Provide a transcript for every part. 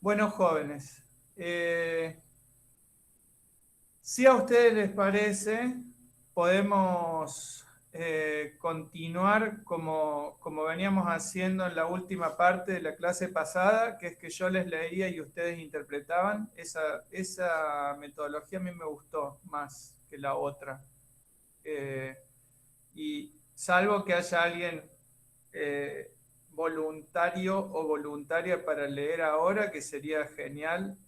Bueno, jóvenes, si a ustedes les parece, podemos continuar como veníamos haciendo en la última parte de la clase pasada, que es que yo les leía y ustedes interpretaban. Esa metodología a mí me gustó más que la otra. Eh, y salvo que haya alguien eh, voluntario o voluntaria para leer ahora, que sería genial.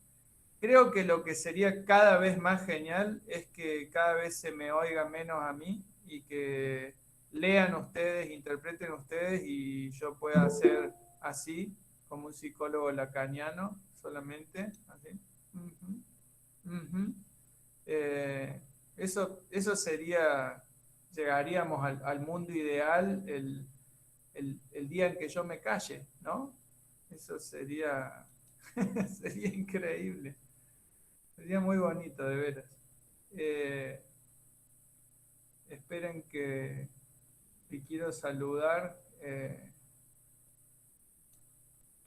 Creo que lo que sería cada vez más genial es que cada vez se me oiga menos a mí y que lean ustedes, interpreten ustedes y yo pueda hacer así, como un psicólogo lacaniano, solamente, así. Ujú, ujú. Eh, eso sería, llegaríamos al mundo ideal el día en que yo me calle, ¿no? Eso sería, sería increíble. Sería muy bonito, de veras. Eh, esperen que quiero saludar.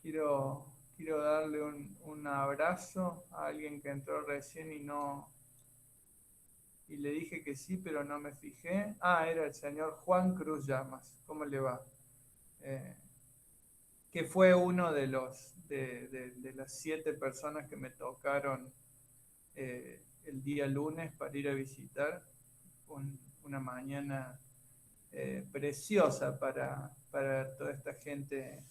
Quiero, quiero darle un abrazo a alguien que entró recién y le dije que sí, pero no me fijé. Ah, era el señor Juan Cruz Llamas. ¿Cómo le va? Eh, que fue uno de las 7 personas que me tocaron el día lunes para ir a visitar. Una mañana preciosa para toda esta gente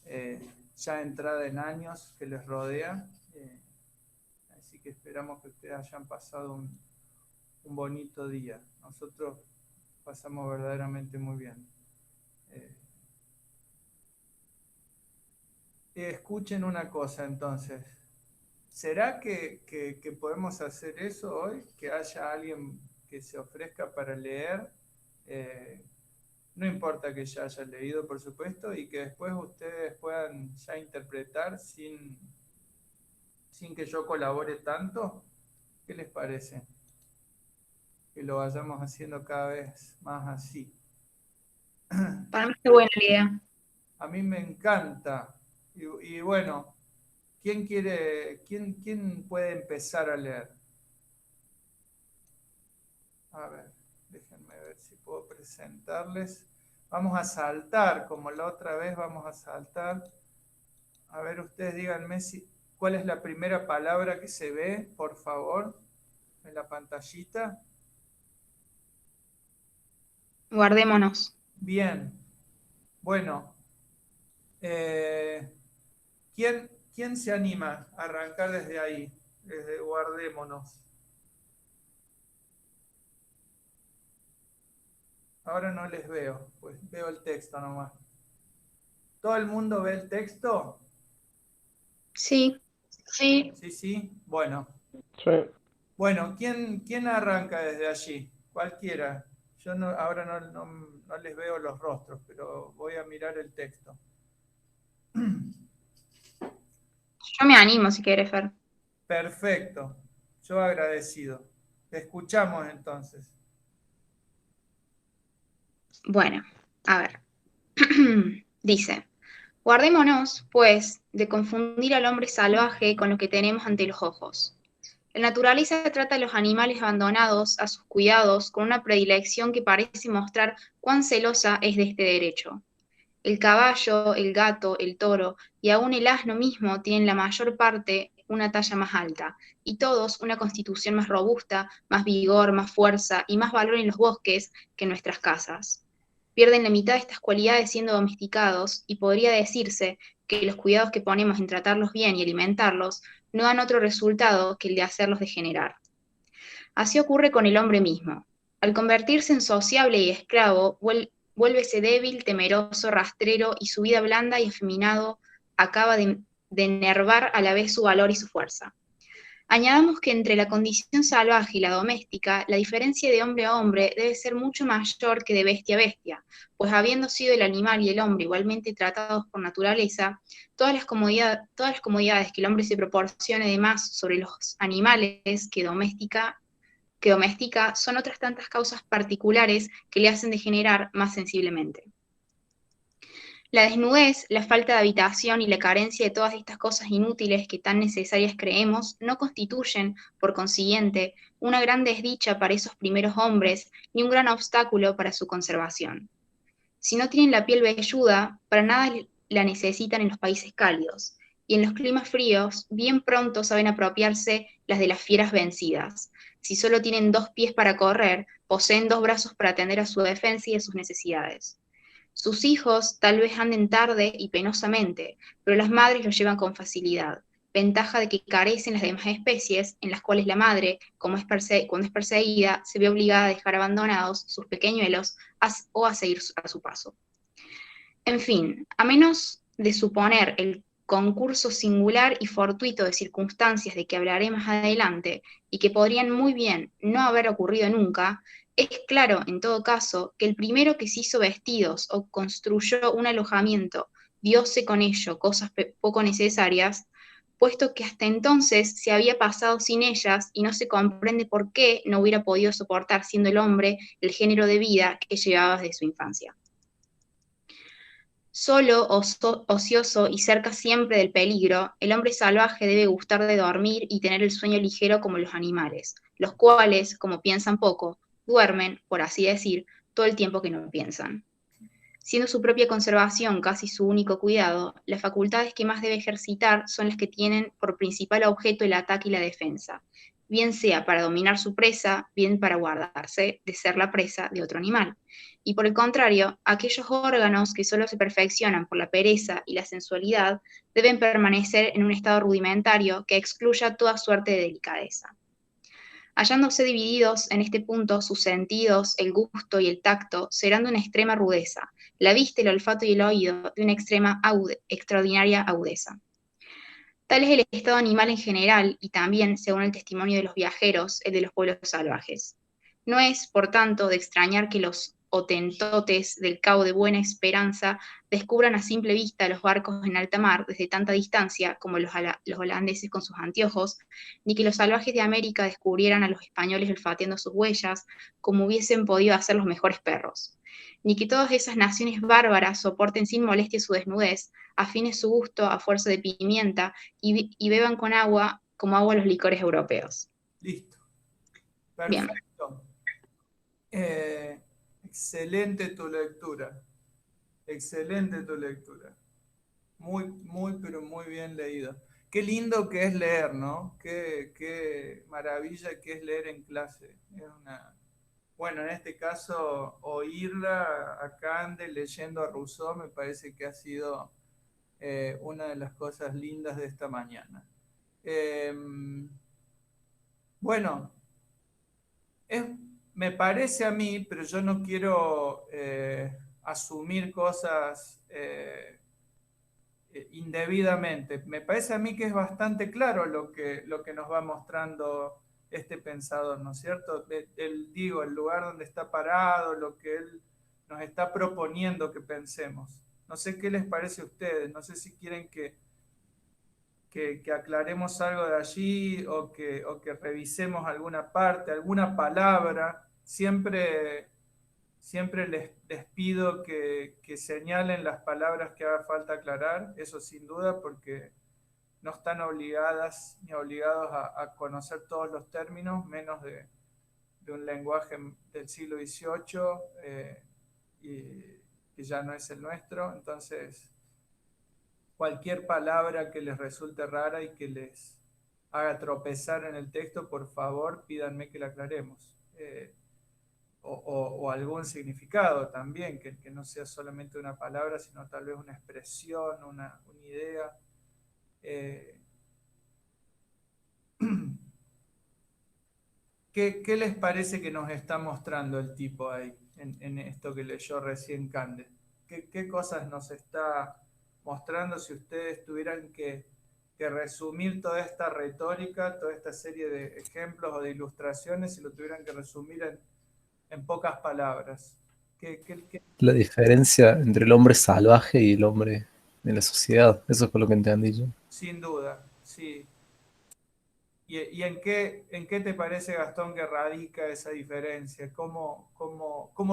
eh, ya entrada en años que les rodea. Así que esperamos que ustedes hayan pasado un bonito día. Nosotros pasamos verdaderamente muy bien. Eh, escuchen una cosa entonces. ¿Será que podemos hacer eso hoy? Que haya alguien que se ofrezca para leer. Eh, no importa que ya haya leído, por supuesto, y que después ustedes puedan ya interpretar sin que yo colabore tanto. ¿Qué les parece? Que lo vayamos haciendo cada vez más así. Para mí está buena la idea. A mí me encanta. Y bueno, quién puede empezar a leer? A ver, déjenme ver si puedo presentarles. Vamos a saltar, como la otra vez vamos a saltar. A ver, ustedes díganme cuál es la primera palabra que se ve, por favor, en la pantallita. Guardémonos. Bien, bueno, eh, ¿quién se anima a arrancar desde ahí? Desde guardémonos. Ahora no les veo, pues veo el texto nomás. ¿Todo el mundo ve el texto? Sí. Sí. Sí, sí. Bueno, Sí. bueno, ¿quién arranca desde allí? Cualquiera. Yo ahora no les veo los rostros, pero voy a mirar el texto. Yo me animo si quieres, Fer. Perfecto. Yo agradecido. Te escuchamos entonces. Bueno, a ver. Dice, guardémonos, pues, de confundir al hombre salvaje con lo que tenemos ante los ojos. La naturaleza trata a los animales abandonados a sus cuidados con una predilección que parece mostrar cuán celosa es de este derecho. El caballo, el gato, el toro y aun el asno mismo tienen la mayor parte una talla más alta, y todos una constitución más robusta, más vigor, más fuerza y más valor en los bosques que en nuestras casas. Pierden la mitad de estas cualidades siendo domesticados, y podría decirse que los cuidados que ponemos en tratarlos bien y alimentarlos no dan otro resultado que el de hacerlos degenerar. Así ocurre con el hombre mismo. Al convertirse en sociable y esclavo, vuélvese débil, temeroso, rastrero, y su vida blanda y afeminado acaba de enervar a la vez su valor y su fuerza. Añadamos que entre la condición salvaje y la doméstica, la diferencia de hombre a hombre debe ser mucho mayor que de bestia a bestia, pues habiendo sido el animal y el hombre igualmente tratados por naturaleza, todas las comodidades que el hombre se proporcione de más sobre los animales que domestica son otras tantas causas particulares que le hacen degenerar más sensiblemente. La desnudez, la falta de habitación y la carencia de todas estas cosas inútiles que tan necesarias creemos no constituyen, por consiguiente, una gran desdicha para esos primeros hombres ni un gran obstáculo para su conservación. Si no tienen la piel velluda, para nada la necesitan en los países cálidos, y en los climas fríos, bien pronto saben apropiarse las de las fieras vencidas. Si solo tienen 2 pies para correr, poseen 2 brazos para atender a su defensa y a sus necesidades. Sus hijos tal vez anden tarde y penosamente, pero las madres los llevan con facilidad, ventaja de que carecen las demás especies, en las cuales la madre, cuando es perseguida, se ve obligada a dejar abandonados sus pequeñuelos o a seguir a su paso. En fin, a menos de suponer el concurso singular y fortuito de circunstancias de que hablaré más adelante, y que podrían muy bien no haber ocurrido nunca, es claro, en todo caso, que el primero que se hizo vestidos o construyó un alojamiento, diose con ello cosas poco necesarias, puesto que hasta entonces se había pasado sin ellas y no se comprende por qué no hubiera podido soportar, siendo el hombre, el género de vida que llevaba desde su infancia. Solo, ocioso y cerca siempre del peligro, el hombre salvaje debe gustar de dormir y tener el sueño ligero como los animales, los cuales, como piensan poco, duermen, por así decir, todo el tiempo que no piensan. Siendo su propia conservación casi su único cuidado, las facultades que más debe ejercitar son las que tienen por principal objeto el ataque y la defensa, bien sea para dominar su presa, bien para guardarse de ser la presa de otro animal. Y por el contrario, aquellos órganos que solo se perfeccionan por la pereza y la sensualidad deben permanecer en un estado rudimentario que excluya toda suerte de delicadeza. Hallándose divididos en este punto sus sentidos, el gusto y el tacto, serán de una extrema rudeza, la vista, el olfato y el oído de una extraordinaria agudeza. Tal es el estado animal en general y también, según el testimonio de los viajeros, el de los pueblos salvajes. No es, por tanto, de extrañar que los hotentotes del Cabo de Buena Esperanza descubran a simple vista los barcos en alta mar desde tanta distancia como los holandeses con sus anteojos, ni que los salvajes de América descubrieran a los españoles olfateando sus huellas como hubiesen podido hacer los mejores perros, ni que todas esas naciones bárbaras soporten sin molestia su desnudez, afine su gusto a fuerza de pimienta y beban con agua como agua los licores europeos. Listo. Bien. Perfecto. Excelente tu lectura. Excelente tu lectura. Muy, pero muy bien leído. Qué lindo que es leer, ¿no? Qué maravilla que es leer en clase. Es una... Bueno, en este caso, oírla a Cande leyendo a Rousseau me parece que ha sido una de las cosas lindas de esta mañana. Eh, bueno, es, me parece a mí, pero yo no quiero asumir cosas indebidamente. Me parece a mí que es bastante claro lo que nos va mostrando este pensador, ¿no es cierto? Digo, el lugar donde está parado, lo que él nos está proponiendo que pensemos. No sé qué les parece a ustedes, no sé si quieren que aclaremos algo de allí o que revisemos alguna parte, alguna palabra. Siempre les pido que señalen las palabras que haga falta aclarar, eso sin duda, porque no están obligadas ni obligados a conocer todos los términos, menos de un lenguaje del siglo XVIII y que ya no es el nuestro. Entonces, cualquier palabra que les resulte rara y que les haga tropezar en el texto, por favor, pídanme que la aclaremos. O algún significado también, que no sea solamente una palabra, sino tal vez una expresión, una idea. ¿Qué les parece que nos está mostrando el tipo ahí, en esto que leyó recién Cande? ¿Qué cosas nos está mostrando si ustedes tuvieran que resumir toda esta retórica, toda esta serie de ejemplos o de ilustraciones, si lo tuvieran que resumir en pocas palabras? ¿Qué? La diferencia entre el hombre salvaje y el hombre de la sociedad. Eso fue lo que entendí yo. Sin duda, sí. ¿Y en qué te parece, Gastón, que radica esa diferencia? ¿Cómo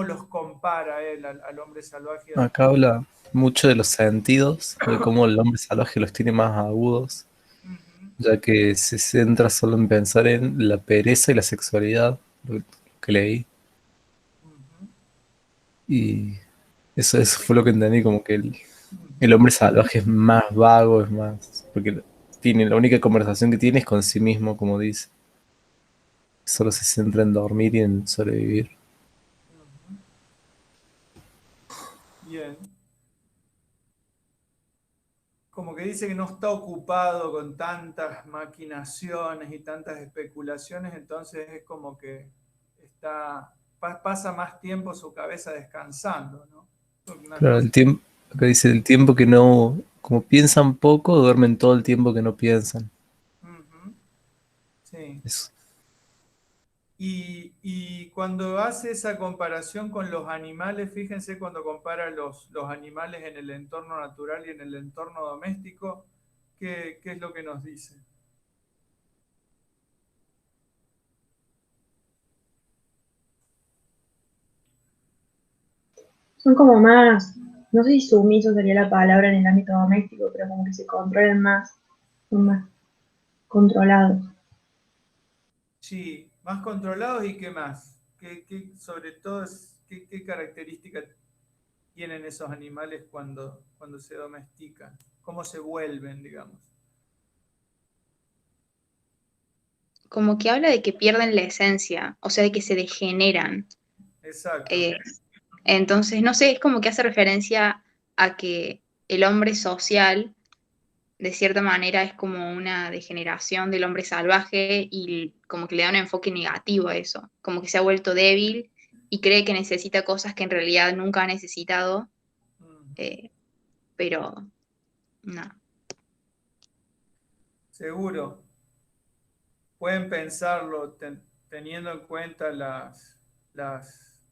los compara él al hombre salvaje? Acá habla mucho de los sentidos, de cómo el hombre salvaje los tiene más agudos, Ujú, ya que se centra solo en pensar en la pereza y la sexualidad, lo que leí. ujú, Y eso fue lo que entendí, como que el ujú. hombre salvaje es más vago, es más, porque tiene, la única conversación que tiene es con sí mismo, como dice. Solo se centra en dormir y en sobrevivir. Ujú. Bien. Como que dice que no está ocupado con tantas maquinaciones y tantas especulaciones, entonces es como que pasa más tiempo su cabeza descansando, ¿no? Una Claro, cosa. el tiempo, acá dice el tiempo que no, como piensan poco, duermen todo el tiempo que no piensan. Ujú, sí. Eso. Y cuando hace esa comparación con los animales, fíjense cuando compara los animales en el entorno natural y en el entorno doméstico, ¿qué es lo que nos dice? Son como más, no sé si sumisos sería la palabra en el ámbito doméstico, pero como que se controlan más, son más controlados. Sí, más controlados y qué más. Sobre todo, qué características tienen esos animales cuando se domestican? ¿Cómo se vuelven, digamos? Como que habla de que pierden la esencia, o sea, de que se degeneran. Exacto. Eh, entonces, no sé, es como que hace referencia a que el hombre social, de cierta manera, es como una degeneración del hombre salvaje y como que le da un enfoque negativo a eso, como que se ha vuelto débil y cree que necesita cosas que en realidad nunca ha necesitado, Ujú. eh, pero no. Seguro. Pueden pensarlo teniendo en cuenta las, las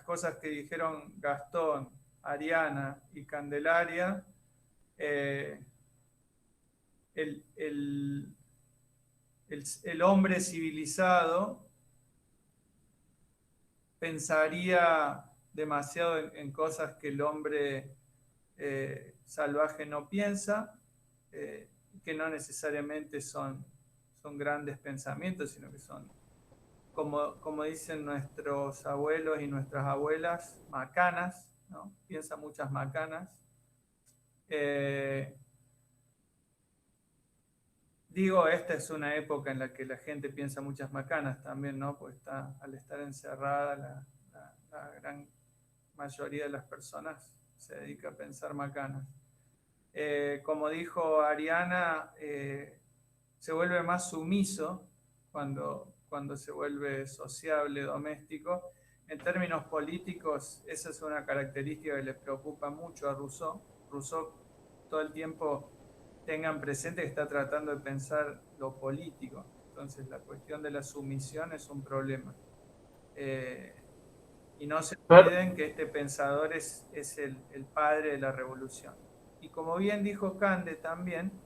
cosas que dijeron Gastón, Ariana y Candelaria. eh, el hombre civilizado pensaría demasiado en cosas que el hombre salvaje no piensa, que no necesariamente son grandes pensamientos, sino que son, como dicen nuestros abuelos y nuestras abuelas, macanas, ¿no? Piensa muchas macanas. Eh, Digo, esta es una época en la que la gente piensa muchas macanas también, ¿no? Pues al estar encerrada, la gran mayoría de las personas se dedica a pensar macanas. Como dijo Ariana, se vuelve más sumiso cuando se vuelve sociable, doméstico. En términos políticos, esa es una característica que le preocupa mucho a Rousseau. Rousseau todo el tiempo tengan presente que está tratando de pensar lo político. Entonces la cuestión de la sumisión es un problema. Eh, y no se olviden que este pensador es el padre de la revolución. Y como bien dijo Kande también,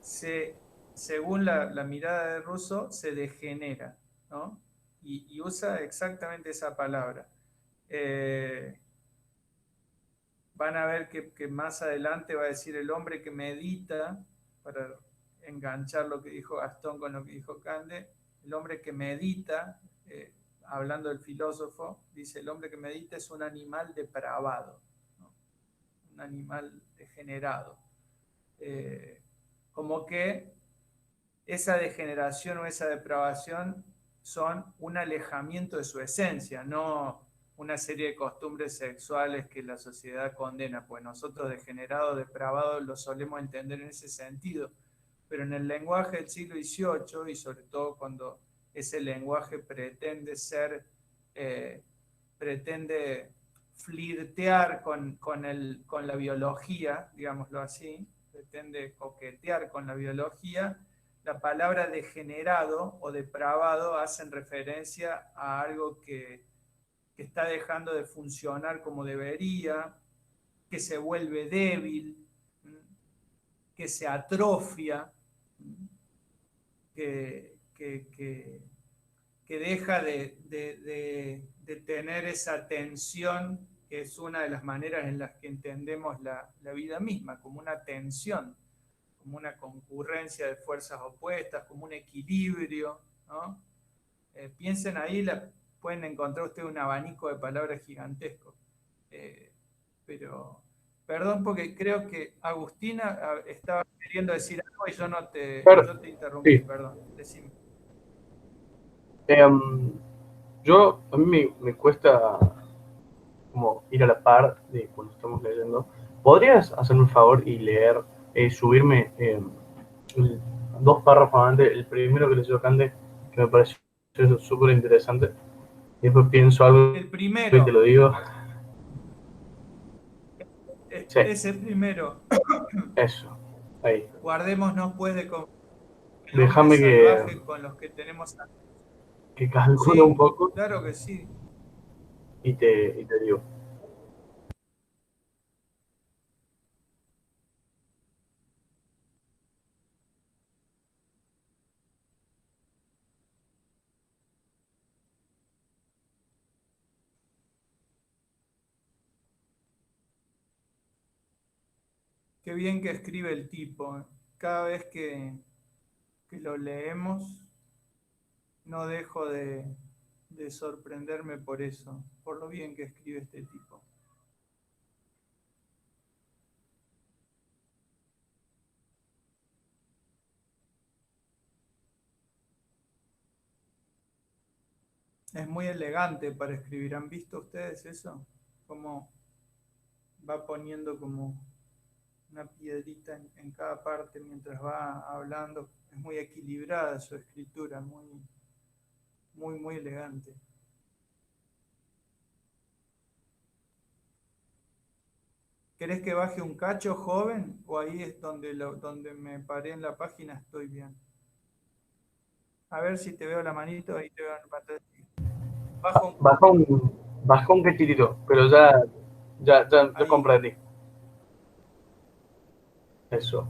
se, según la mirada de Rousseau, se degenera, ¿no? Y usa exactamente esa palabra. Eh, Van a ver que más adelante va a decir el hombre que medita, para enganchar lo que dijo Gastón con lo que dijo Cande, el hombre que medita, hablando del filósofo, dice el hombre que medita es un animal depravado, ¿no? Un animal degenerado. Eh, Como que esa degeneración o esa depravación son un alejamiento de su esencia, no una serie de costumbres sexuales que la sociedad condena, pues nosotros degenerados, depravados lo solemos entender en ese sentido, pero en el lenguaje del siglo XVIII y sobre todo cuando ese lenguaje eh, pretende flirtear con la biología, digámoslo así, pretende coquetear con la biología, la palabra degenerado o depravado hacen referencia a algo que está dejando de funcionar como debería, que se vuelve débil, que se atrofia. que deja de tener esa tensión, que es una de las maneras en las que entendemos la vida misma, como una tensión, como una concurrencia de fuerzas opuestas, como un equilibrio, ¿no? Piensen ahí, pueden encontrar ustedes un abanico de palabras gigantesco. Pero, perdón, porque creo que Agustina estaba queriendo decir algo y yo te interrumpí, Sí. perdón, decime. A mí me cuesta como ir a la par de cuando estamos leyendo. ¿Podrías hacerme un favor y leer, subirme 2 párrafos antes, el primero que leyó Cande, que me pareció súper interesante, y después pienso algo El y primero, te lo digo? Sí, ese primero, eso, ahí. guardémonos pues de el hombre Déjame salvaje con los que tenemos. que calcule un Sí, poco claro que sí. y te digo. Qué bien que escribe el tipo. Cada vez que lo leemos, no dejo de sorprenderme por eso, por lo bien que escribe este tipo. Es muy elegante para escribir. ¿Han visto ustedes eso? Cómo va poniendo como una piedrita en cada parte mientras va hablando. Es muy equilibrada su escritura, muy elegante. ¿Querés que baje un cacho, joven? ¿O ahí es donde me paré en la página? Estoy bien. A ver si te veo la manito, ahí te veo en pantalla. Baja un cachitito, pero ya Ahí. comprendí. Eso.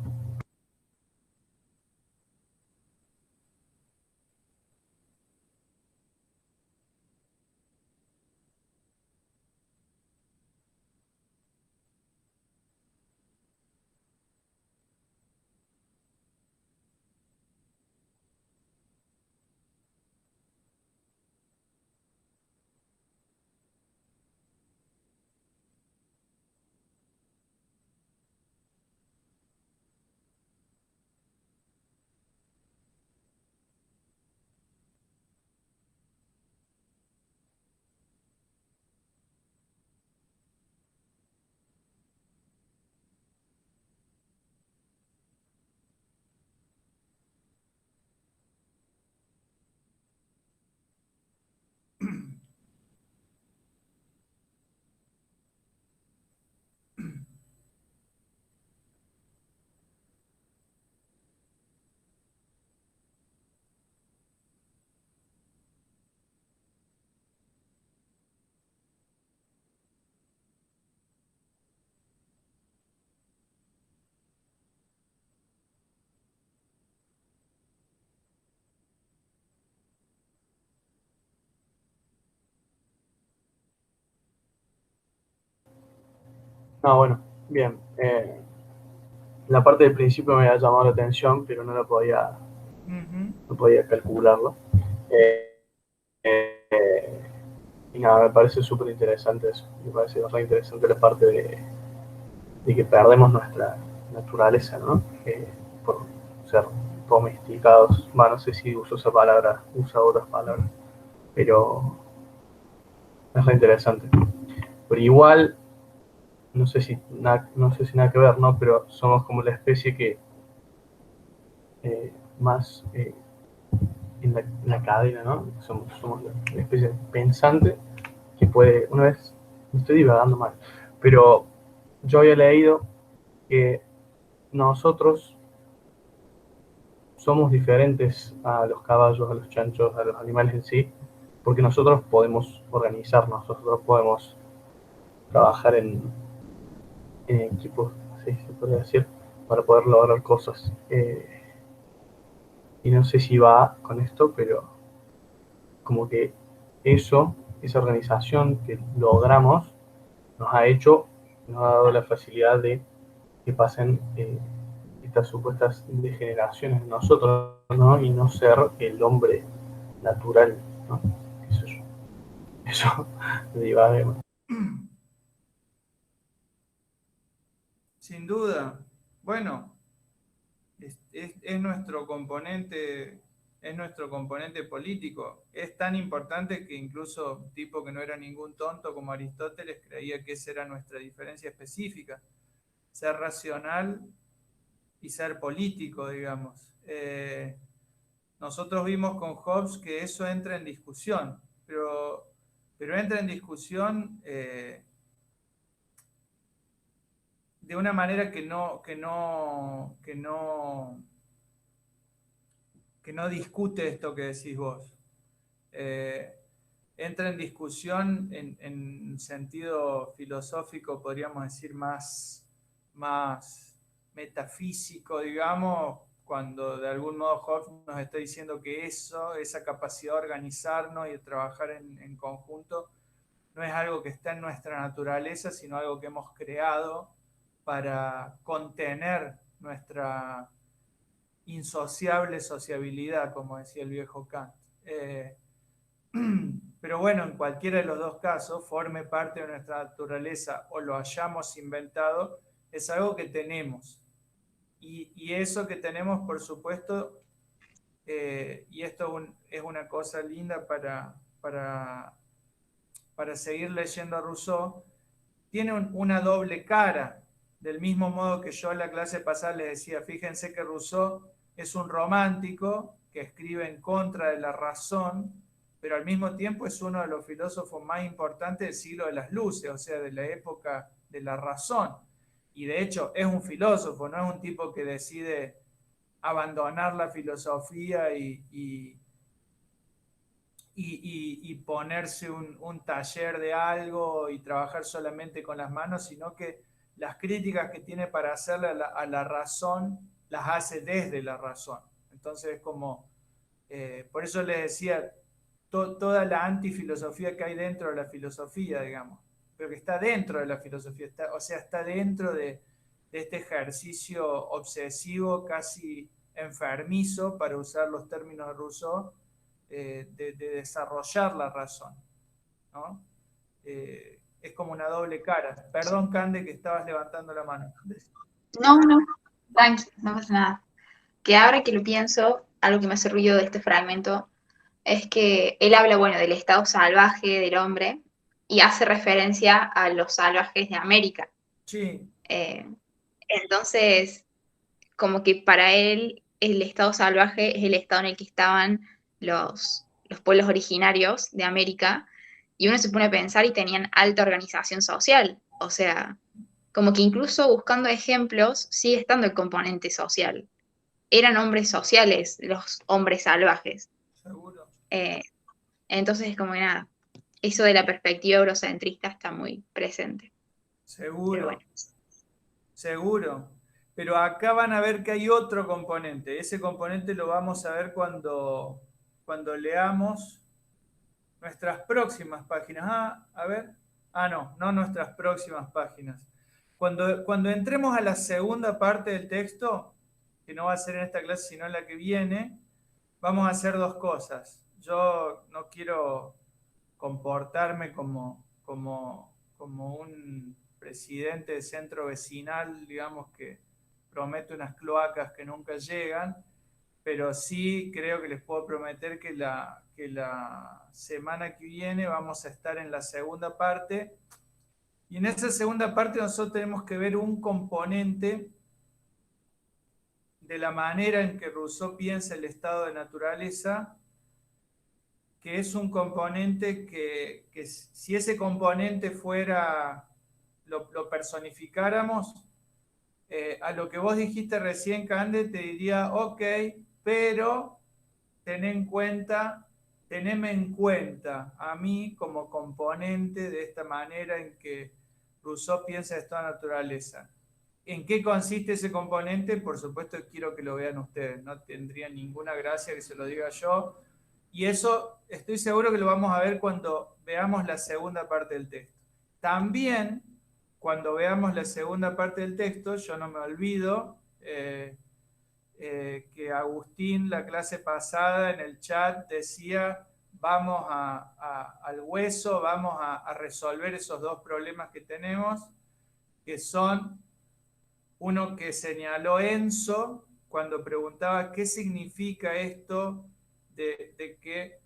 No, bueno, bien. La parte del principio me había llamado la atención, pero no podía calcularlo. Y nada, me parece súper interesante eso. Me parece re interesante la parte de que perdemos nuestra naturaleza, ¿no? Por ser domesticados. Bueno, no sé si uso esa palabra, usa otras palabras, pero es re interesante. Pero igual, no sé si nada que ver, ¿no? Pero somos como la especie que más en la cadena, ¿no? Somos la especie pensante que puede, una vez, me estoy divagando mal, pero yo había leído que nosotros somos diferentes a los caballos, a los chanchos, a los animales en sí, porque nosotros podemos organizarnos, nosotros podemos trabajar en equipos, así se podría decir, para poder lograr cosas. y no sé si va con esto, pero como que esa organización que logramos, nos ha dado la facilidad de que pasen estas supuestas degeneraciones en nosotros, ¿no? Y no ser el hombre natural, ¿no? Eso divaguemos. Sin duda. Bueno, es nuestro componente, es nuestro componente político. Es tan importante que incluso un tipo que no era ningún tonto como Aristóteles creía que esa era nuestra diferencia específica, ser racional y ser político, digamos. Nosotros vimos con Hobbes que eso entra en discusión, pero entra en discusión de una manera que no discute esto que decís vos. Entra en discusión en sentido filosófico, podríamos decir, más metafísico, digamos, cuando de algún modo Hobbes nos está diciendo que esa capacidad de organizarnos y de trabajar en conjunto, no es algo que está en nuestra naturaleza, sino algo que hemos creado para contener nuestra insociable sociabilidad, como decía el viejo Kant. Pero bueno, en cualquiera de los dos casos, forme parte de nuestra naturaleza o lo hayamos inventado, es algo que tenemos. Y eso que tenemos, por supuesto, y esto es una cosa linda para seguir leyendo a Rousseau, tiene una doble cara. Del mismo modo que yo en la clase pasada les decía, fíjense que Rousseau es un romántico que escribe en contra de la razón, pero al mismo tiempo es uno de los filósofos más importantes del siglo de las luces, o sea, de la época de la razón. Y de hecho es un filósofo, no es un tipo que decide abandonar la filosofía y ponerse un taller de algo y trabajar solamente con las manos, sino que las críticas que tiene para hacerle a la razón las hace desde la razón. Entonces, como, por eso les decía, toda la antifilosofía que hay dentro de la filosofía, digamos, pero que está dentro de la filosofía, o sea, está dentro de este ejercicio obsesivo, casi enfermizo, para usar los términos de Rousseau, de desarrollar la razón, ¿no? Es como una doble cara. Perdón, Cande, que estabas levantando la mano. No, no, tranqui, no pasa nada. Que ahora que lo pienso, algo que me hace ruido de este fragmento es que él habla, bueno, del estado salvaje del hombre y hace referencia a los salvajes de América. Sí. Entonces, como que para él el estado salvaje es el estado en el que estaban los pueblos originarios de América, y uno se pone a pensar y tenían alta organización social. O sea, como que incluso buscando ejemplos sigue estando el componente social. Eran hombres sociales, los hombres salvajes. Seguro. Entonces es como que nada, eso de la perspectiva eurocentrista está muy presente. Pero Seguro. bueno. Seguro. Pero acá van a ver que hay otro componente. Ese componente lo vamos a ver cuando leamos nuestras próximas páginas. A ver. No nuestras próximas páginas. Cuando entremos a la segunda parte del texto, que no va a ser en esta clase, sino en la que viene, vamos a hacer dos cosas. Yo no quiero comportarme como un presidente de centro vecinal, digamos, que promete unas cloacas que nunca llegan, pero sí creo que les puedo prometer que la semana que viene vamos a estar en la segunda parte, y en esa segunda parte nosotros tenemos que ver un componente de la manera en que Rousseau piensa el estado de naturaleza, que es un componente que si ese componente fuera, lo personificáramos, a lo que vos dijiste recién, Cande, te diría, ok, pero teneme en cuenta a mí como componente de esta manera en que Rousseau piensa esta naturaleza. ¿En qué consiste ese componente? Por supuesto quiero que lo vean ustedes, no tendría ninguna gracia que se lo diga yo. Y eso estoy seguro que lo vamos a ver cuando veamos la segunda parte del texto. También, cuando veamos la segunda parte del texto, yo no me olvido que Agustín, la clase pasada, en el chat decía, vamos al hueso, vamos a resolver esos dos problemas que tenemos, que son uno que señaló Enzo cuando preguntaba qué significa esto de que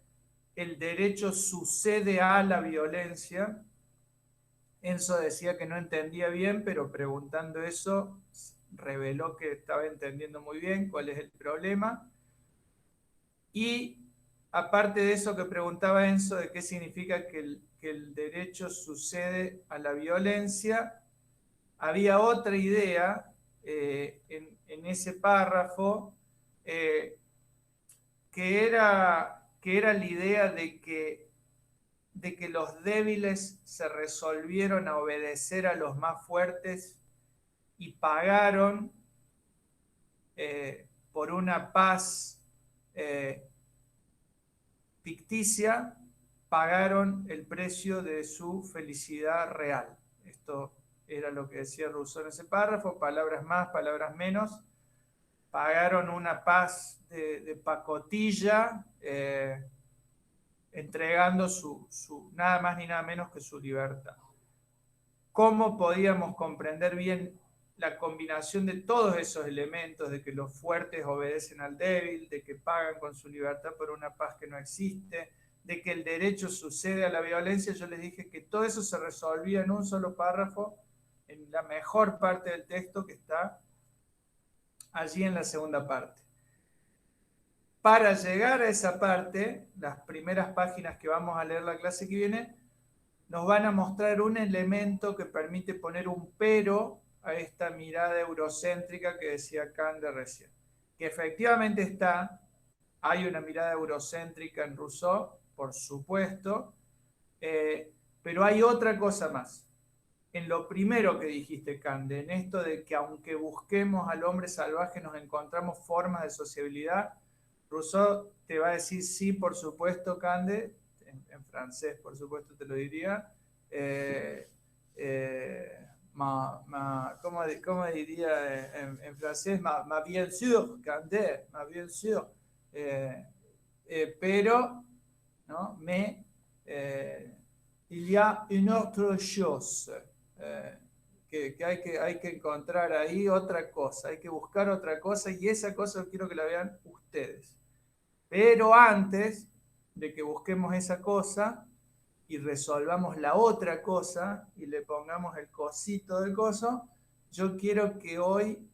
el derecho sucede a la violencia. Enzo decía que no entendía bien, pero preguntando eso reveló que estaba entendiendo muy bien cuál es el problema. Y aparte de eso que preguntaba Enzo, de qué significa que el derecho sucede a la violencia, había otra idea en ese párrafo que era la idea de que los débiles se resolvieron a obedecer a los más fuertes y pagaron por una paz ficticia, pagaron el precio de su felicidad real. Esto era lo que decía Rousseau en ese párrafo, palabras más, palabras menos. Pagaron una paz de pacotilla, entregando nada más ni nada menos que su libertad. ¿Cómo podíamos comprender bien la combinación de todos esos elementos, de que los fuertes obedecen al débil, de que pagan con su libertad por una paz que no existe, de que el derecho sucede a la violencia? Yo les dije que todo eso se resolvía en un solo párrafo, en la mejor parte del texto que está allí en la segunda parte. Para llegar a esa parte, las primeras páginas que vamos a leer la clase que viene, nos van a mostrar un elemento que permite poner un pero a esta mirada eurocéntrica que decía Kant de recién. Que efectivamente está, hay una mirada eurocéntrica en Rousseau, por supuesto, pero hay otra cosa más. En lo primero que dijiste, Kant, en esto de que aunque busquemos al hombre salvaje nos encontramos formas de sociabilidad, Rousseau te va a decir sí, por supuesto, Cande, en francés, por supuesto, te lo diría. ¿Cómo diría en francés? Ma bien sûr, Cande, ma bien sûr. Pero, ¿no? Il y a une autre chose. Que hay que encontrar ahí otra cosa, hay que buscar otra cosa, y esa cosa quiero que la vean ustedes. Pero antes de que busquemos esa cosa y resolvamos la otra cosa y le pongamos el cosito del coso, yo quiero que hoy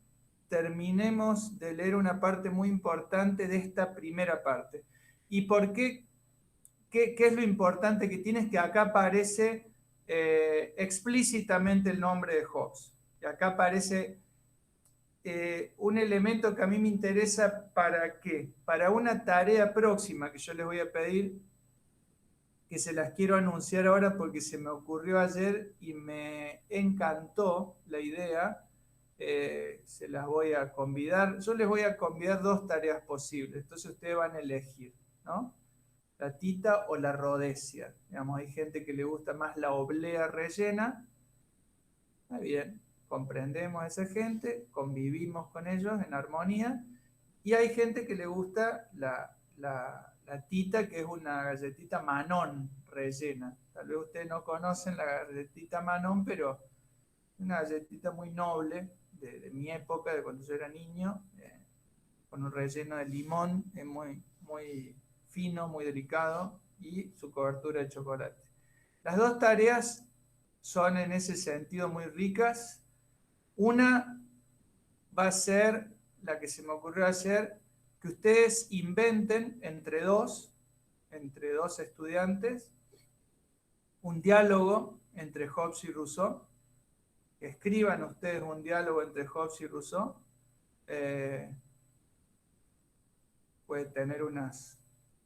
terminemos de leer una parte muy importante de esta primera parte. ¿Y por qué? ¿Qué es lo importante que tiene? Es que acá aparece explícitamente el nombre de Hobbes. Y acá aparece un elemento que a mí me interesa. ¿Para qué? Para una tarea próxima que yo les voy a pedir, que se las quiero anunciar ahora porque se me ocurrió ayer y me encantó la idea. Se las voy a convidar. Yo les voy a convidar dos tareas posibles. Entonces ustedes van a elegir, ¿no? La tita o la rhodesia. Digamos, hay gente que le gusta más la oblea rellena. Está bien, comprendemos a esa gente, convivimos con ellos en armonía. Y hay gente que le gusta la tita, que es una galletita Manon rellena. Tal vez ustedes no conocen la galletita Manon, pero una galletita muy noble de mi época, de cuando yo era niño, con un relleno de limón, muy, muy fino, muy delicado, y su cobertura de chocolate. Las dos tareas son en ese sentido muy ricas. Una va a ser la que se me ocurrió ayer, que ustedes inventen entre dos estudiantes un diálogo entre Hobbes y Rousseau. Que escriban ustedes un diálogo entre Hobbes y Rousseau. Puede tener unas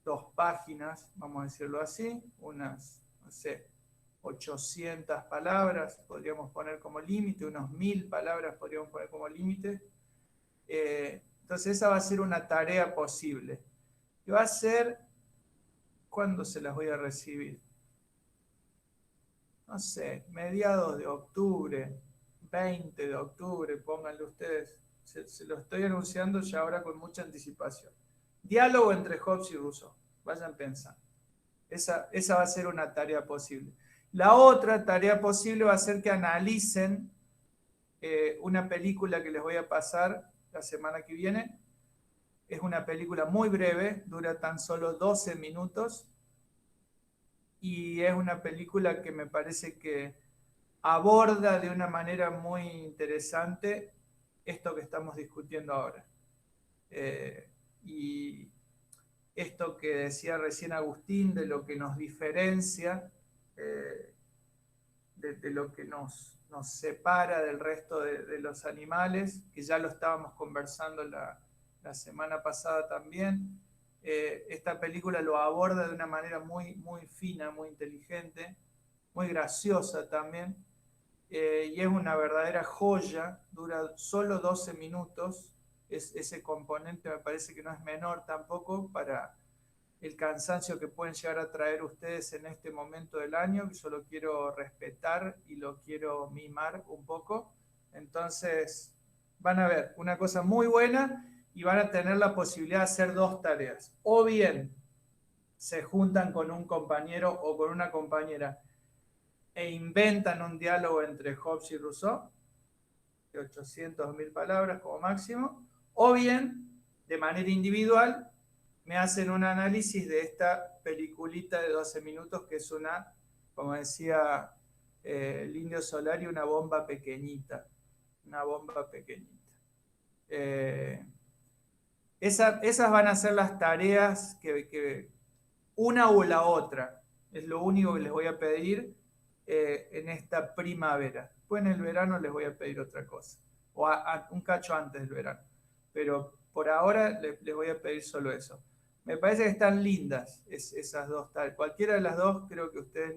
2 páginas, vamos a decirlo así, unas, no sé, 800 palabras, podríamos poner como límite, unos 1000 palabras podríamos poner como límite. Entonces esa va a ser una tarea posible. Y va a ser, ¿cuándo se las voy a recibir? No sé, mediados de octubre, 20 de octubre, pónganle ustedes. Se lo estoy anunciando ya ahora con mucha anticipación. Diálogo entre Hobbes y Rousseau. Vayan pensando. Esa va a ser una tarea posible. La otra tarea posible va a ser que analicen una película que les voy a pasar la semana que viene. Es una película muy breve, dura tan solo 12 minutos. Y es una película que me parece que aborda de una manera muy interesante esto que estamos discutiendo ahora. Y esto que decía recién Agustín, de lo que nos diferencia, de lo que nos separa del resto de los animales, que ya lo estábamos conversando la semana pasada también. Esta película lo aborda de una manera muy, muy fina, muy inteligente, muy graciosa también, y es una verdadera joya, dura solo 12 minutos, ese componente me parece que no es menor tampoco para el cansancio que pueden llegar a traer ustedes en este momento del año, que yo lo quiero respetar y lo quiero mimar un poco. Entonces van a ver una cosa muy buena y van a tener la posibilidad de hacer dos tareas. O bien se juntan con un compañero o con una compañera e inventan un diálogo entre Hobbes y Rousseau, de 800.000 palabras como máximo, o bien, de manera individual, me hacen un análisis de esta peliculita de 12 minutos, que es una, como decía el Indio Solari, una bomba pequeñita. Una bomba pequeñita. Esas van a ser las tareas que una o la otra. Es lo único que les voy a pedir en esta primavera. Después en el verano les voy a pedir otra cosa. O un cacho antes del verano. Pero por ahora les voy a pedir solo eso. Me parece que están lindas esas dos tareas. Cualquiera de las dos creo que ustedes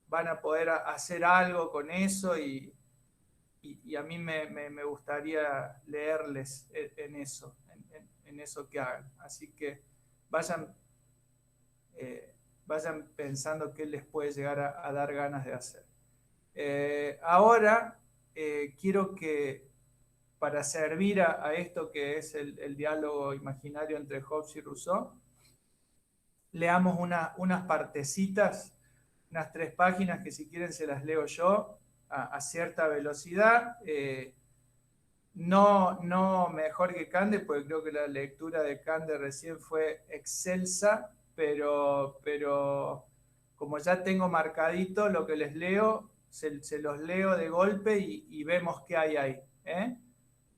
van a poder hacer algo con eso y a mí me gustaría leerles en eso que hagan. Así que vayan pensando qué les puede llegar a dar ganas de hacer. Ahora quiero que, para servir a esto que es el diálogo imaginario entre Hobbes y Rousseau, leamos unas partecitas, unas 3 páginas que si quieren se las leo yo a cierta velocidad. No mejor que Cande, porque creo que la lectura de Cande recién fue excelsa, pero como ya tengo marcadito lo que les leo, se los leo de golpe y vemos qué hay ahí.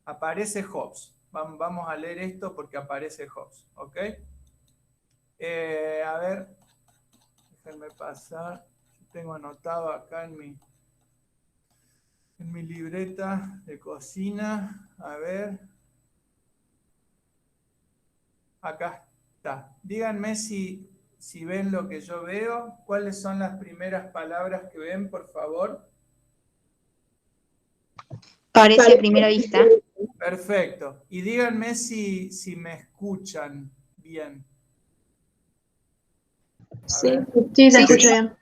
Aparece Hobbes. Vamos a leer esto porque aparece Hobbes. ¿Ok? A ver, déjenme pasar. Tengo anotado acá en mi libreta de cocina. A ver. Acá está. Díganme si ven lo que yo veo. ¿Cuáles son las primeras palabras que ven, por favor? Parece a primera vista. Perfecto. Y díganme si me escuchan bien. Sí, se escucha bien.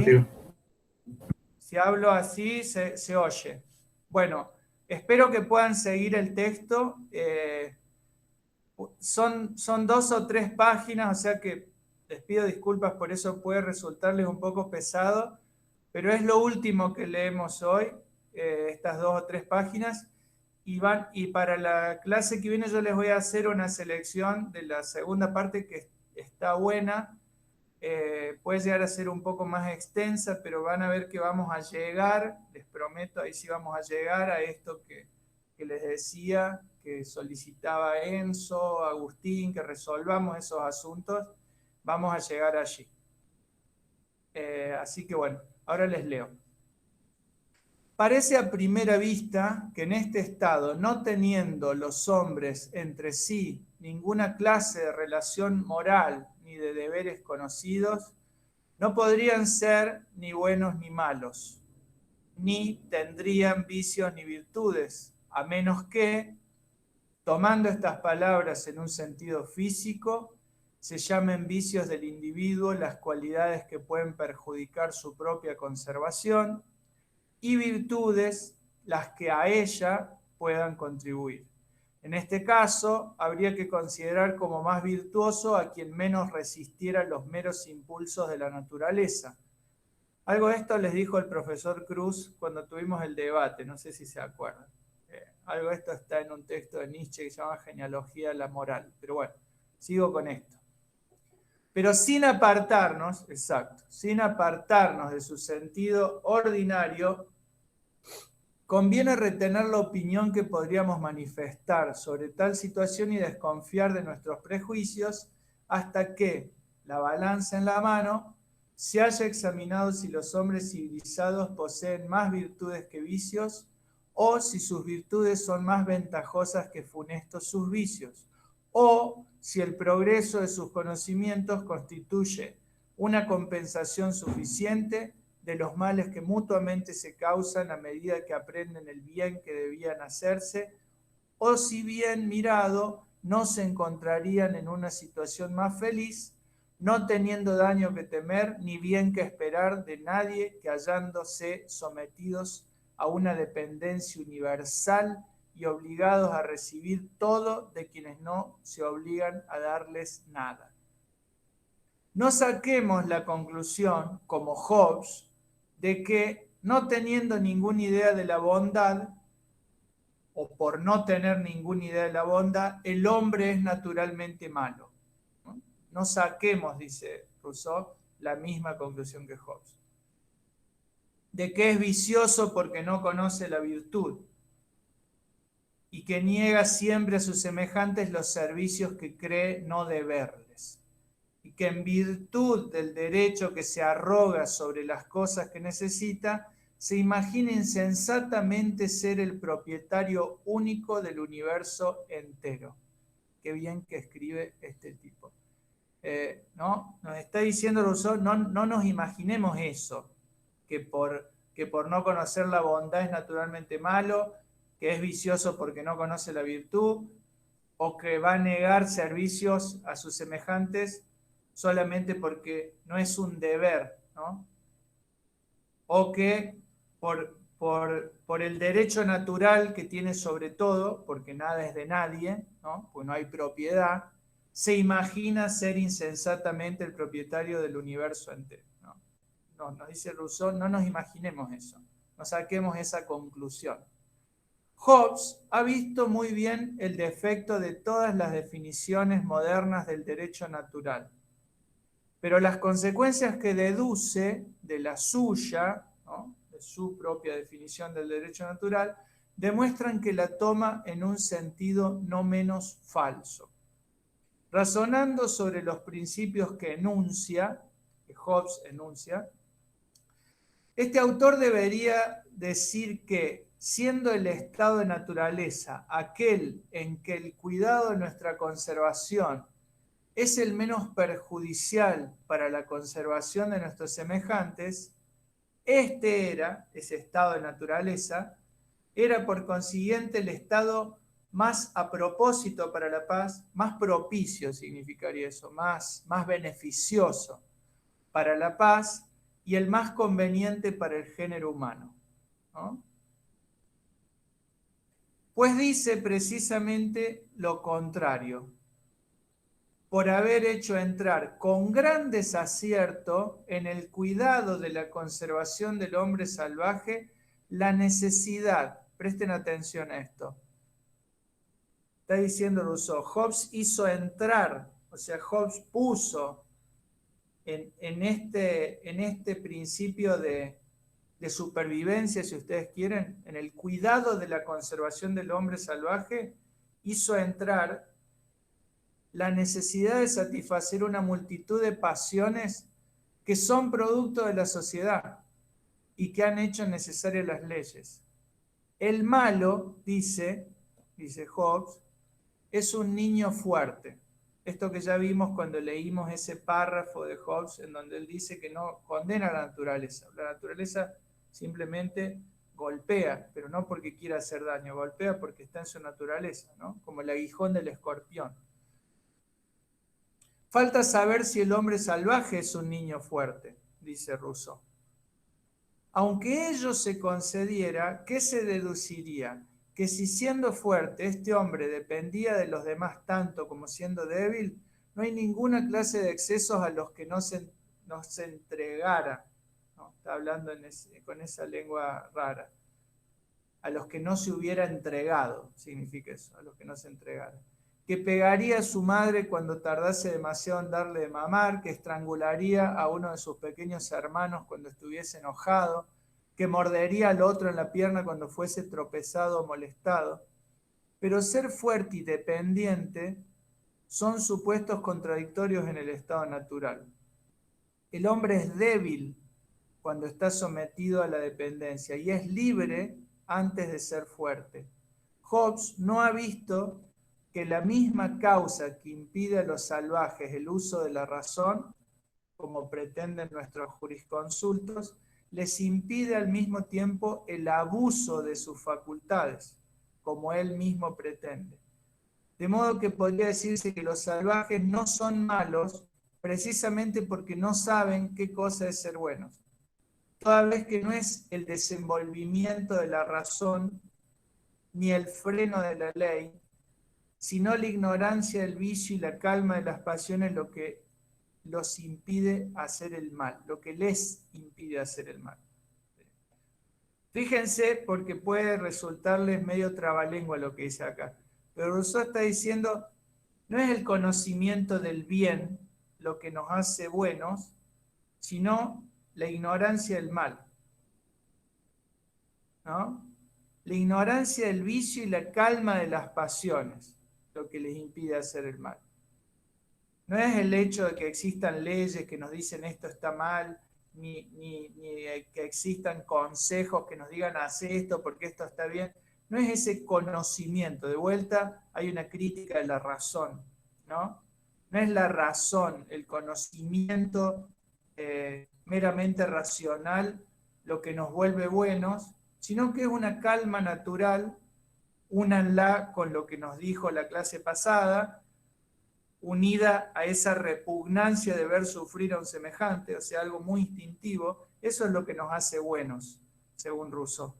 ¿Sí? Si hablo así, se oye. Bueno, espero que puedan seguir el texto. Son 2 o 3 páginas, o sea que les pido disculpas, por eso puede resultarles un poco pesado, pero es lo último que leemos hoy, estas 2 o 3 páginas, y para la clase que viene yo les voy a hacer una selección de la segunda parte que está buena. Puede llegar a ser un poco más extensa, pero van a ver que vamos a llegar, les prometo, ahí sí vamos a llegar a esto que les decía, que solicitaba Enzo, Agustín, que resolvamos esos asuntos. Vamos a llegar allí. Así que bueno, ahora les leo. Parece a primera vista que en este estado, no teniendo los hombres entre sí ninguna clase de relación moral ni de deberes conocidos, no podrían ser ni buenos ni malos, ni tendrían vicios ni virtudes, a menos que, tomando estas palabras en un sentido físico, se llamen vicios del individuo las cualidades que pueden perjudicar su propia conservación, y virtudes las que a ella puedan contribuir. En este caso, habría que considerar como más virtuoso a quien menos resistiera los meros impulsos de la naturaleza. Algo de esto les dijo el profesor Cruz cuando tuvimos el debate, no sé si se acuerdan. Algo de esto está en un texto de Nietzsche que se llama Genealogía de la Moral. Pero bueno, sigo con esto. Pero sin apartarnos, exacto, sin apartarnos de su sentido ordinario, conviene retener la opinión que podríamos manifestar sobre tal situación y desconfiar de nuestros prejuicios hasta que, la balanza en la mano, se haya examinado si los hombres civilizados poseen más virtudes que vicios o si sus virtudes son más ventajosas que funestos sus vicios, o si el progreso de sus conocimientos constituye una compensación suficiente de los males que mutuamente se causan a medida que aprenden el bien que debían hacerse, o si bien mirado no se encontrarían en una situación más feliz, no teniendo daño que temer ni bien que esperar de nadie que hallándose sometidos a una dependencia universal y obligados a recibir todo de quienes no se obligan a darles nada. No saquemos la conclusión, como Hobbes, de que no teniendo ninguna idea de la bondad, o por no tener ninguna idea de la bondad, el hombre es naturalmente malo. No saquemos, dice Rousseau, la misma conclusión que Hobbes. De que es vicioso porque no conoce la virtud y que niega siempre a sus semejantes los servicios que cree no deberles, y que en virtud del derecho que se arroga sobre las cosas que necesita, se imagina insensatamente ser el propietario único del universo entero. Qué bien que escribe este tipo. ¿No? Nos está diciendo Rousseau, no nos imaginemos eso, que por no conocer la bondad es naturalmente malo, que es vicioso porque no conoce la virtud, o que va a negar servicios a sus semejantes solamente porque no es un deber, ¿no? O que por el derecho natural que tiene sobre todo, porque nada es de nadie, ¿no? Pues no hay propiedad, se imagina ser insensatamente el propietario del universo entero, ¿no? No, nos dice Rousseau, no nos imaginemos eso, no saquemos esa conclusión. Hobbes ha visto muy bien el defecto de todas las definiciones modernas del derecho natural, pero las consecuencias que deduce de la suya, ¿no?, de su propia definición del derecho natural, demuestran que la toma en un sentido no menos falso. Razonando sobre los principios que enuncia, que Hobbes enuncia, este autor debería decir que, siendo el estado de naturaleza aquel en que el cuidado de nuestra conservación es el menos perjudicial para la conservación de nuestros semejantes, ese estado de naturaleza, era por consiguiente el estado más a propósito para la paz, más propicio significaría eso, más beneficioso para la paz y el más conveniente para el género humano, ¿no? Pues dice precisamente lo contrario, por haber hecho entrar con gran desacierto en el cuidado de la conservación del hombre salvaje la necesidad, presten atención a esto, está diciendo Rousseau, Hobbes hizo entrar, o sea, Hobbes puso en este principio de supervivencia, si ustedes quieren, en el cuidado de la conservación del hombre salvaje, hizo entrar la necesidad de satisfacer una multitud de pasiones que son producto de la sociedad y que han hecho necesarias las leyes. El malo, dice Hobbes, es un niño fuerte, Esto que ya vimos cuando leímos ese párrafo de Hobbes en donde él dice que no condena a la naturaleza. La naturaleza simplemente golpea, pero no porque quiera hacer daño, golpea porque está en su naturaleza, ¿no? Como el aguijón del escorpión. Falta saber si el hombre salvaje es un niño fuerte, dice Rousseau. Aunque ello se concediera, ¿qué se deduciría? Que si siendo fuerte este hombre dependía de los demás tanto como siendo débil, no hay ninguna clase de excesos a los que no se entregara. ¿No? Está hablando con esa lengua rara. A los que no se hubiera entregado, significa eso, a los que no se entregara. Que pegaría a su madre cuando tardase demasiado en darle de mamar, que estrangularía a uno de sus pequeños hermanos cuando estuviese enojado, que mordería al otro en la pierna cuando fuese tropezado o molestado. Pero ser fuerte y dependiente son supuestos contradictorios en el estado natural. El hombre es débil cuando está sometido a la dependencia y es libre antes de ser fuerte. Hobbes no ha visto que la misma causa que impide a los salvajes el uso de la razón, como pretenden nuestros jurisconsultos, les impide al mismo tiempo el abuso de sus facultades, como él mismo pretende. De modo que podría decirse que los salvajes no son malos precisamente porque no saben qué cosa es ser buenos, toda vez que no es el desenvolvimiento de la razón ni el freno de la ley, sino la ignorancia del vicio y la calma de las pasiones lo que los impide hacer el mal, lo que les impide hacer el mal. Fíjense, porque puede resultarles medio trabalengua lo que dice acá, pero Rousseau está diciendo, no es el conocimiento del bien lo que nos hace buenos, sino la ignorancia del mal, ¿no? La ignorancia del vicio y la calma de las pasiones, lo que les impide hacer el mal. No es el hecho de que existan leyes que nos dicen esto está mal, ni que existan consejos que nos digan haz esto porque esto está bien. No es ese conocimiento. De vuelta hay una crítica de la razón, ¿no? No es la razón, el conocimiento meramente racional lo que nos vuelve buenos, sino que es una calma natural, únanla con lo que nos dijo la clase pasada, unida a esa repugnancia de ver sufrir a un semejante, o sea, algo muy instintivo, eso es lo que nos hace buenos, según Rousseau.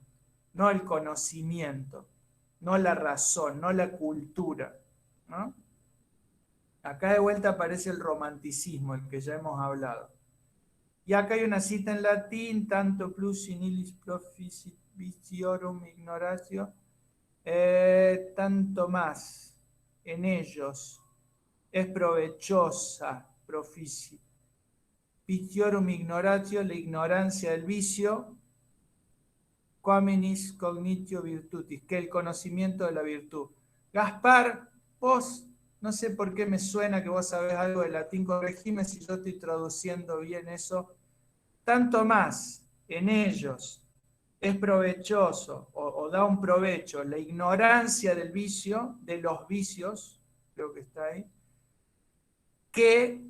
No el conocimiento, no la razón, no la cultura, ¿no? Acá de vuelta aparece el romanticismo, el que ya hemos hablado. Y acá hay una cita en latín, tanto plus in illis proficiorum ignoratio, tanto más en ellos es provechosa, proficiorum ignoratio, la ignorancia del vicio, quaminis cognitio virtutis, que el conocimiento de la virtud. Gaspar, vos, no sé por qué me suena que vos sabés algo de latín, corregime si yo estoy traduciendo bien eso. Tanto más en ellos es provechoso o da un provecho la ignorancia del vicio, de los vicios, creo que está ahí, que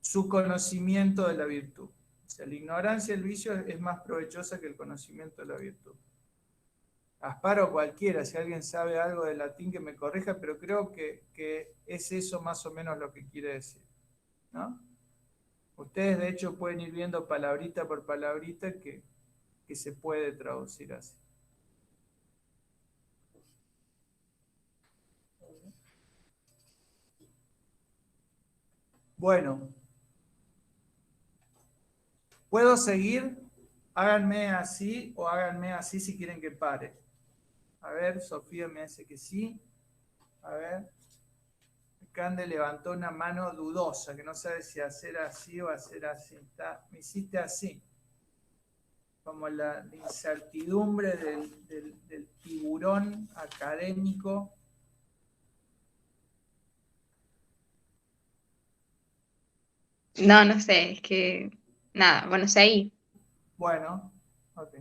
su conocimiento de la virtud. O sea, la ignorancia del vicio es más provechosa que el conocimiento de la virtud. Gaspar o cualquiera, si alguien sabe algo de latín que me corrija, pero creo que es eso más o menos lo que quiere decir, ¿no? Ustedes de hecho pueden ir viendo palabrita por palabrita que se puede traducir así. Bueno, ¿puedo seguir? Háganme así o háganme así si quieren que pare. A ver, Sofía me dice que sí. A ver. Cande levantó una mano dudosa, que no sabe si hacer así o hacer así. Me hiciste así. Como la incertidumbre del tiburón académico. No, no sé, es que nada, bueno, seguí. Bueno, ok.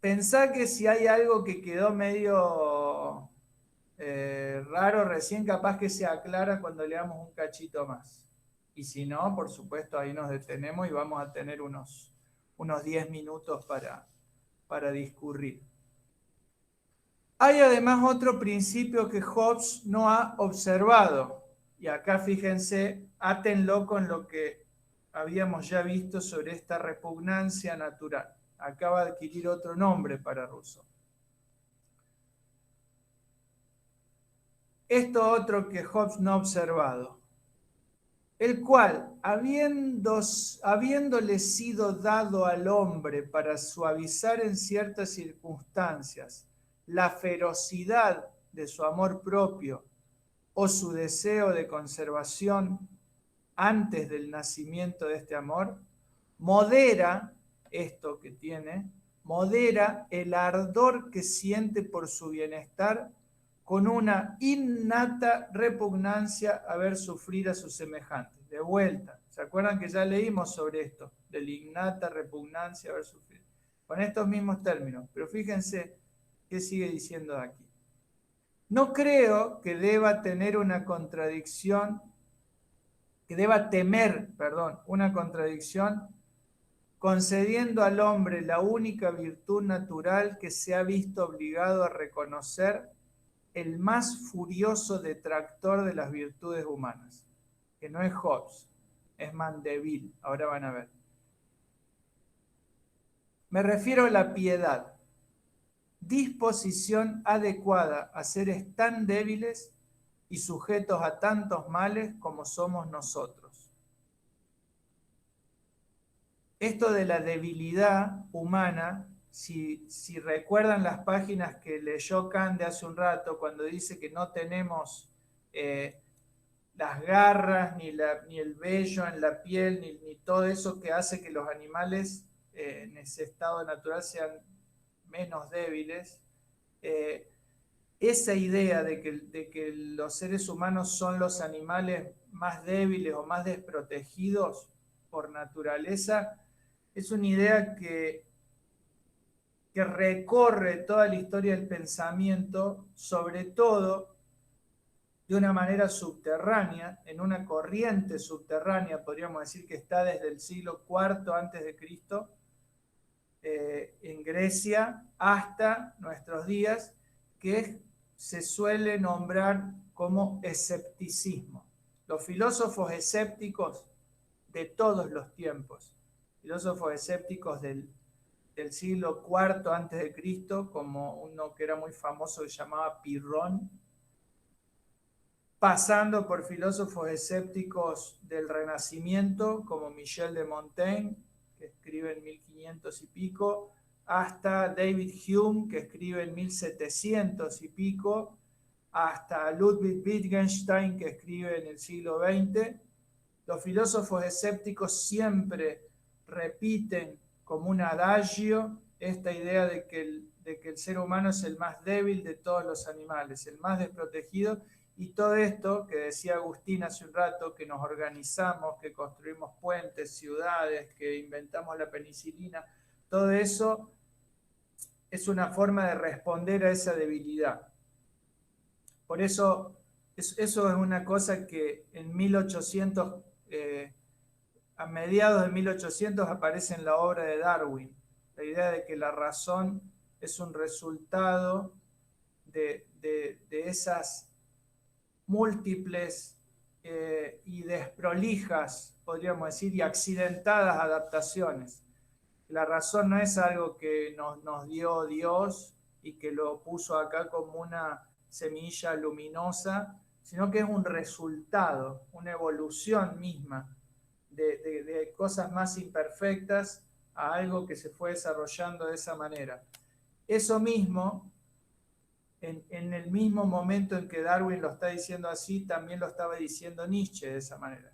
Pensá que si hay algo que quedó medio raro recién, capaz que se aclara cuando leamos un cachito más. Y si no, por supuesto, ahí nos detenemos y vamos a tener unos 10 minutos para discurrir. Hay además otro principio que Hobbes no ha observado. Y acá fíjense, átenlo con lo que habíamos ya visto sobre esta repugnancia natural. Acaba de adquirir otro nombre para Rousseau. Esto otro que Hobbes no ha observado, el cual, habiéndole sido dado al hombre para suavizar en ciertas circunstancias la ferocidad de su amor propio o su deseo de conservación antes del nacimiento de este amor, modera esto que tiene, modera el ardor que siente por su bienestar con una innata repugnancia a ver sufrir a sus semejantes. De vuelta, ¿se acuerdan que ya leímos sobre esto? De la innata repugnancia a ver sufrir. Con estos mismos términos, pero fíjense qué sigue diciendo aquí. No creo que deba tener una contradicción, que deba temer, perdón, una contradicción concediendo al hombre la única virtud natural que se ha visto obligado a reconocer el más furioso detractor de las virtudes humanas, que no es Hobbes, es Mandeville, ahora van a ver. Me refiero a la piedad, disposición adecuada a seres tan débiles y sujetos a tantos males como somos nosotros. Esto de la debilidad humana, si recuerdan las páginas que leyó Kant de hace un rato, cuando dice que no tenemos las garras, ni el vello en la piel, ni todo eso que hace que los animales en ese estado natural sean menos débiles, esa idea de que los seres humanos son los animales más débiles o más desprotegidos por naturaleza, es una idea que recorre toda la historia del pensamiento, sobre todo de una manera subterránea, en una corriente subterránea, podríamos decir que está desde el siglo IV antes de Cristo, en Grecia, hasta nuestros días, que se suele nombrar como escepticismo. Los filósofos escépticos de todos los tiempos, filósofos escépticos del siglo IV antes de Cristo, como uno que era muy famoso que se llamaba Pirrón, pasando por filósofos escépticos del Renacimiento, como Michel de Montaigne, que escribe en 1500 y pico, hasta David Hume, que escribe en 1700 y pico, hasta Ludwig Wittgenstein, que escribe en el siglo XX. Los filósofos escépticos siempre repiten como un adagio esta idea de que el ser humano es el más débil de todos los animales, el más desprotegido, y todo esto que decía Agustín hace un rato, que nos organizamos, que construimos puentes, ciudades, que inventamos la penicilina, todo eso es una forma de responder a esa debilidad. Por eso, eso es una cosa que en 1800, a mediados de 1800 aparece en la obra de Darwin, la idea de que la razón es un resultado de esas múltiples y desprolijas, podríamos decir, y accidentadas adaptaciones. La razón no es algo que nos dio Dios y que lo puso acá como una semilla luminosa, sino que es un resultado, una evolución misma de cosas más imperfectas a algo que se fue desarrollando de esa manera. Eso mismo, en el mismo momento en que Darwin lo está diciendo así, también lo estaba diciendo Nietzsche de esa manera,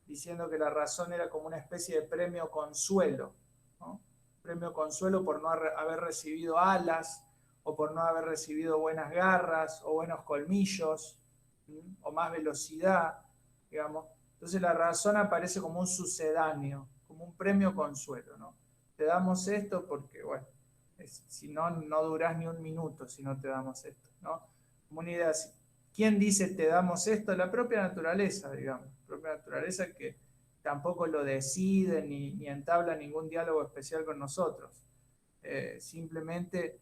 diciendo que la razón era como una especie de premio consuelo, ¿no? Premio consuelo por no haber recibido alas, o por no haber recibido buenas garras, o buenos colmillos, o más velocidad, digamos. Entonces la razón aparece como un sucedáneo, como un premio consuelo, ¿no? Te damos esto porque, bueno, Si no, no durás ni un minuto si no te damos esto, ¿no? Como una idea así. ¿Quién dice te damos esto? La propia naturaleza, digamos. La propia naturaleza que tampoco lo decide ni entabla ningún diálogo especial con nosotros. Simplemente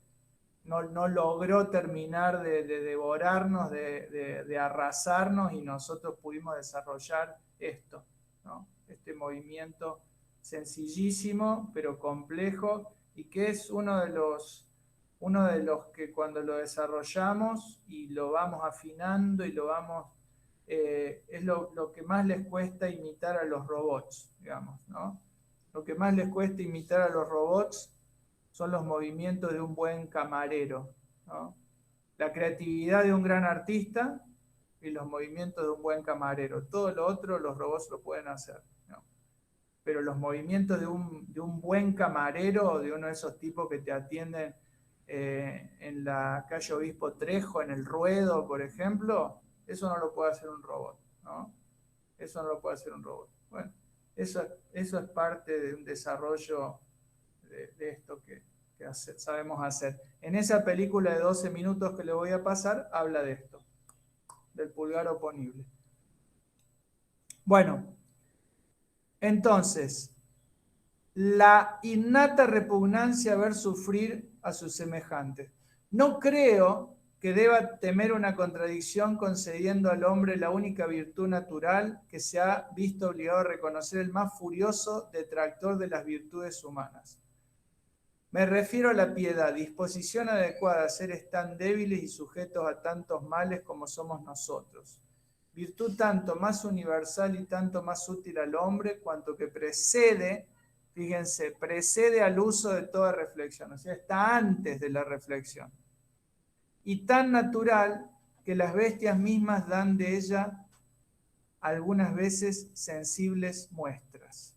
no logró terminar de devorarnos, de arrasarnos, y nosotros pudimos desarrollar esto, ¿no? Este movimiento sencillísimo pero complejo, y que es uno de los que cuando lo desarrollamos y lo vamos afinando y lo vamos, es lo que más les cuesta imitar a los robots, digamos, ¿no? Lo que más les cuesta imitar a los robots son los movimientos de un buen camarero, ¿no? La creatividad de un gran artista y los movimientos de un buen camarero. Todo lo otro los robots lo pueden hacer, ¿no? Pero los movimientos de un buen camarero, o de uno de esos tipos que te atienden en la calle Obispo Trejo, en el Ruedo, por ejemplo, eso no lo puede hacer un robot, ¿no? Eso no lo puede hacer un robot. Bueno, eso es parte de un desarrollo de esto que sabemos hacer. En esa película de 12 minutos que le voy a pasar, habla de esto, del pulgar oponible. Bueno, entonces, la innata repugnancia a ver sufrir a sus semejantes. No creo que deba temer una contradicción concediendo al hombre la única virtud natural que se ha visto obligado a reconocer el más furioso detractor de las virtudes humanas. Me refiero a la piedad, disposición adecuada a seres tan débiles y sujetos a tantos males como somos nosotros. Virtud tanto más universal y tanto más útil al hombre, cuanto que precede, fíjense, precede al uso de toda reflexión, o sea, está antes de la reflexión. Y tan natural que las bestias mismas dan de ella algunas veces sensibles muestras.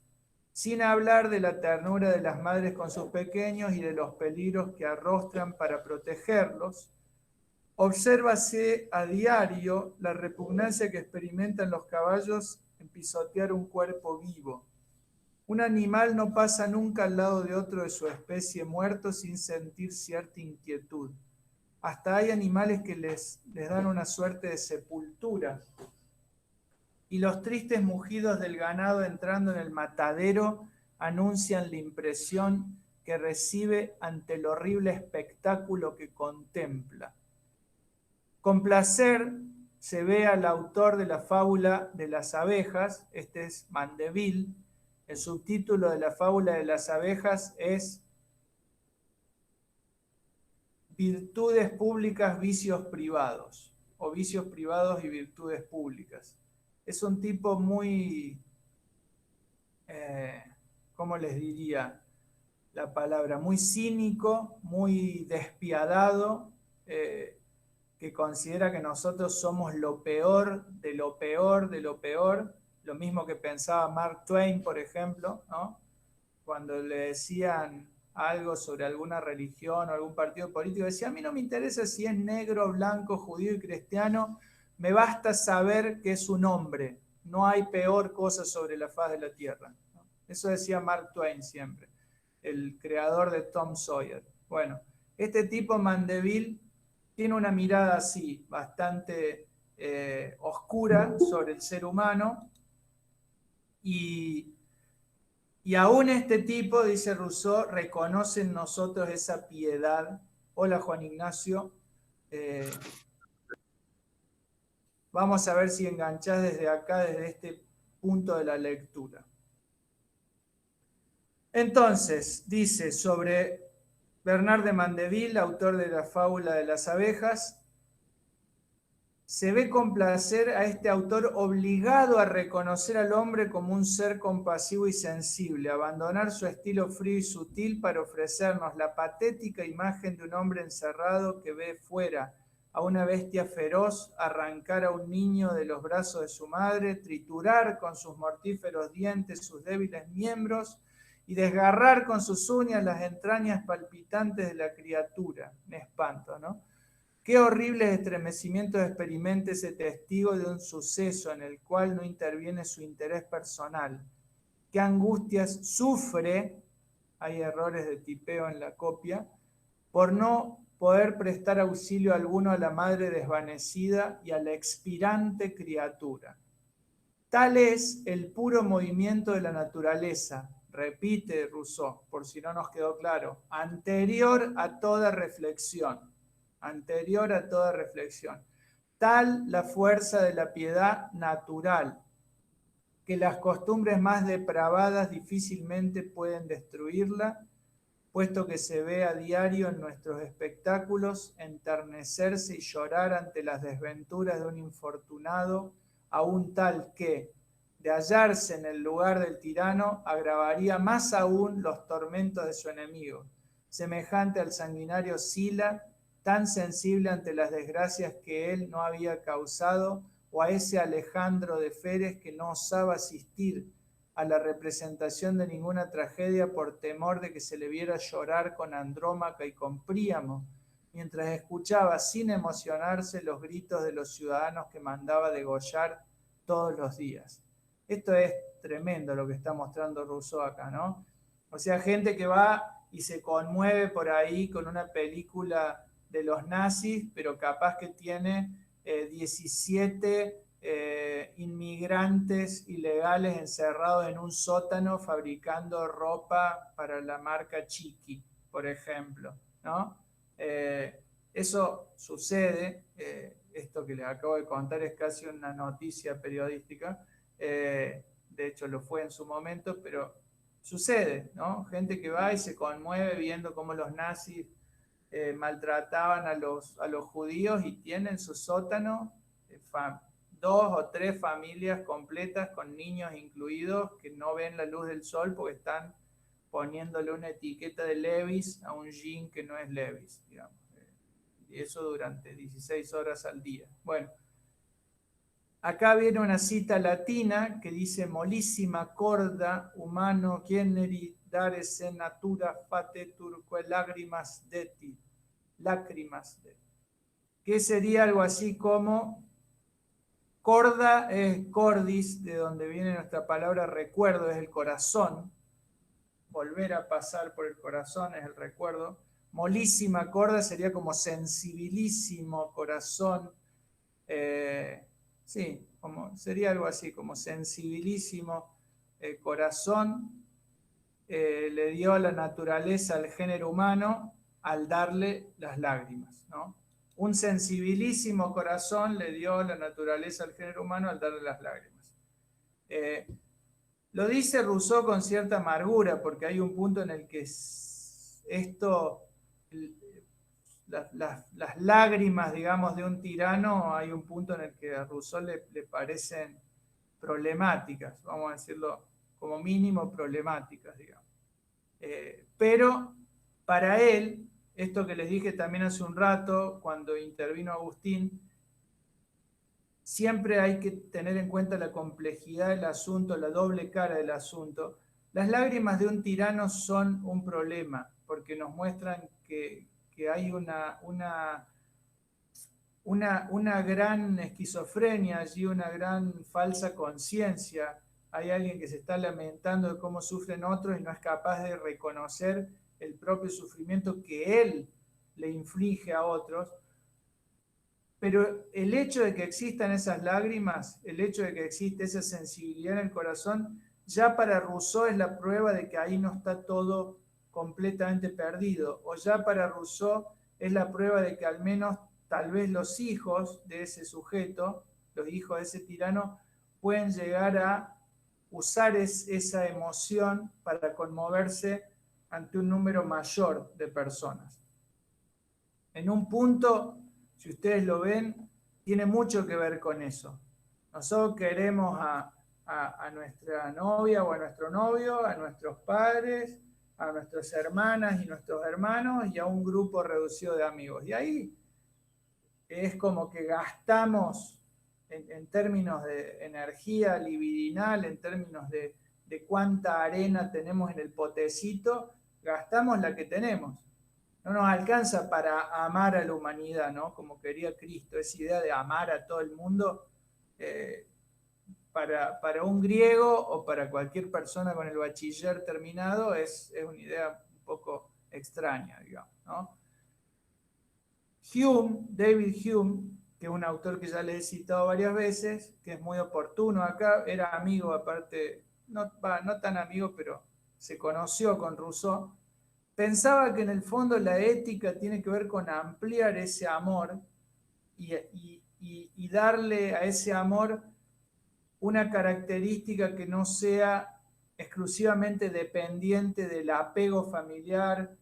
Sin hablar de la ternura de las madres con sus pequeños y de los peligros que arrostran para protegerlos, obsérvase a diario la repugnancia que experimentan los caballos en pisotear un cuerpo vivo. Un animal no pasa nunca al lado de otro de su especie muerto sin sentir cierta inquietud. Hasta hay animales que les dan una suerte de sepultura. Y los tristes mugidos del ganado entrando en el matadero anuncian la impresión que recibe ante el horrible espectáculo que contempla. Con placer se ve al autor de la fábula de las abejas, este es Mandeville. El subtítulo de la fábula de las abejas es Virtudes públicas, vicios privados, o vicios privados y virtudes públicas. Es un tipo muy, ¿cómo les diría la palabra? Muy cínico, muy despiadado, que considera que nosotros somos lo peor, de lo peor, de lo peor, lo mismo que pensaba Mark Twain, por ejemplo, ¿no? Cuando le decían algo sobre alguna religión o algún partido político, decía, a mí no me interesa si es negro, blanco, judío y cristiano, me basta saber que es un hombre, no hay peor cosa sobre la faz de la tierra. Eso decía Mark Twain siempre, el creador de Tom Sawyer. Bueno, este tipo Mandeville tiene una mirada así, bastante oscura sobre el ser humano, y aún este tipo, dice Rousseau, reconoce en nosotros esa piedad. Hola, Juan Ignacio. Vamos a ver si enganchás desde acá, desde este punto de la lectura. Entonces, dice sobre Bernard de Mandeville, autor de la fábula de las abejas, se ve con placer a este autor obligado a reconocer al hombre como un ser compasivo y sensible, abandonar su estilo frío y sutil para ofrecernos la patética imagen de un hombre encerrado que ve fuera a una bestia feroz arrancar a un niño de los brazos de su madre, triturar con sus mortíferos dientes sus débiles miembros y desgarrar con sus uñas las entrañas palpitantes de la criatura. Me espanto, ¿no? Qué horribles estremecimientos experimenta ese testigo de un suceso en el cual no interviene su interés personal. Qué angustias sufre, hay errores de tipeo en la copia, por no poder prestar auxilio alguno a la madre desvanecida y a la expirante criatura. Tal es el puro movimiento de la naturaleza, repite Rousseau, por si no nos quedó claro, anterior a toda reflexión, anterior a toda reflexión. Tal la fuerza de la piedad natural, que las costumbres más depravadas difícilmente pueden destruirla, puesto que se ve a diario en nuestros espectáculos enternecerse y llorar ante las desventuras de un infortunado, aún tal que, de hallarse en el lugar del tirano, agravaría más aún los tormentos de su enemigo, semejante al sanguinario Sila, tan sensible ante las desgracias que él no había causado, o a ese Alejandro de Feres que no osaba asistir a la representación de ninguna tragedia por temor de que se le viera llorar con Andrómaca y con Príamo, mientras escuchaba sin emocionarse los gritos de los ciudadanos que mandaba degollar todos los días. Esto es tremendo lo que está mostrando Rousseau acá, ¿no? O sea, gente que va y se conmueve por ahí con una película de los nazis, pero capaz que tiene 17 inmigrantes ilegales encerrados en un sótano fabricando ropa para la marca Chiqui, por ejemplo, ¿no? Eso sucede, esto que les acabo de contar es casi una noticia periodística, de hecho lo fue en su momento, pero sucede, ¿no? Gente que va y se conmueve viendo cómo los nazis maltrataban a los judíos y tienen su sótano 2 o 3 familias completas con niños incluidos que no ven la luz del sol porque están poniéndole una etiqueta de Levi's a un jean que no es Levi's, digamos. Y eso durante 16 horas al día. Bueno, acá viene una cita latina que dice: molissima corda humano generi dare se natura fatetur que lágrimas deti. Lágrimas deti. Que sería algo así como: corda es cordis, de donde viene nuestra palabra recuerdo, es el corazón. Volver a pasar por el corazón es el recuerdo. Molísima corda sería como sensibilísimo corazón. Sí, sería algo así, como sensibilísimo corazón. Le dio la naturaleza al género humano al darle las lágrimas, ¿no? Un sensibilísimo corazón le dio la naturaleza al género humano al darle las lágrimas. Lo dice Rousseau con cierta amargura, porque hay un punto en el que esto, las lágrimas, digamos, de un tirano, hay un punto en el que a Rousseau le parecen problemáticas, vamos a decirlo como mínimo problemáticas, digamos. Pero para él, esto que les dije también hace un rato, cuando intervino Agustín, siempre hay que tener en cuenta la complejidad del asunto, la doble cara del asunto. Las lágrimas de un tirano son un problema, porque nos muestran que hay una gran esquizofrenia allí, una gran falsa conciencia. Hay alguien que se está lamentando de cómo sufren otros y no es capaz de reconocer el propio sufrimiento que él le inflige a otros. Pero el hecho de que existan esas lágrimas, el hecho de que existe esa sensibilidad en el corazón, ya para Rousseau es la prueba de que ahí no está todo completamente perdido. O ya para Rousseau es la prueba de que al menos tal vez los hijos de ese sujeto, los hijos de ese tirano, pueden llegar a usar esa emoción para conmoverse ante un número mayor de personas. En un punto, si ustedes lo ven, tiene mucho que ver con eso. Nosotros queremos a nuestra novia o a nuestro novio, a nuestros padres, a nuestras hermanas y nuestros hermanos y a un grupo reducido de amigos. Y ahí es como que gastamos en términos de energía libidinal, en términos de cuánta arena tenemos en el potecito, gastamos la que tenemos. No nos alcanza para amar a la humanidad, ¿no? Como quería Cristo, esa idea de amar a todo el mundo, para un griego o para cualquier persona con el bachiller terminado es una idea un poco extraña, digamos, ¿no? Hume, David Hume, que es un autor que ya le he citado varias veces, que es muy oportuno acá, era amigo aparte, no tan amigo, pero se conoció con Rousseau, pensaba que en el fondo la ética tiene que ver con ampliar ese amor y darle a ese amor una característica que no sea exclusivamente dependiente del apego familiar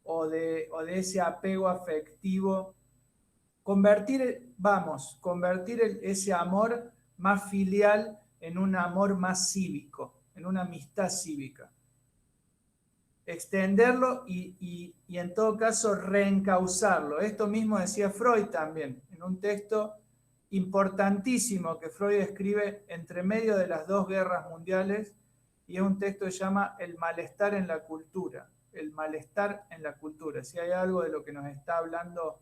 o de ese apego afectivo. Convertir ese amor más filial en un amor más cívico, en una amistad cívica. Extenderlo y en todo caso reencauzarlo. Esto mismo decía Freud también, en un texto importantísimo que Freud escribe entre medio de las dos guerras mundiales, y es un texto que se llama El malestar en la cultura. El malestar en la cultura. Si hay algo de lo que nos está hablando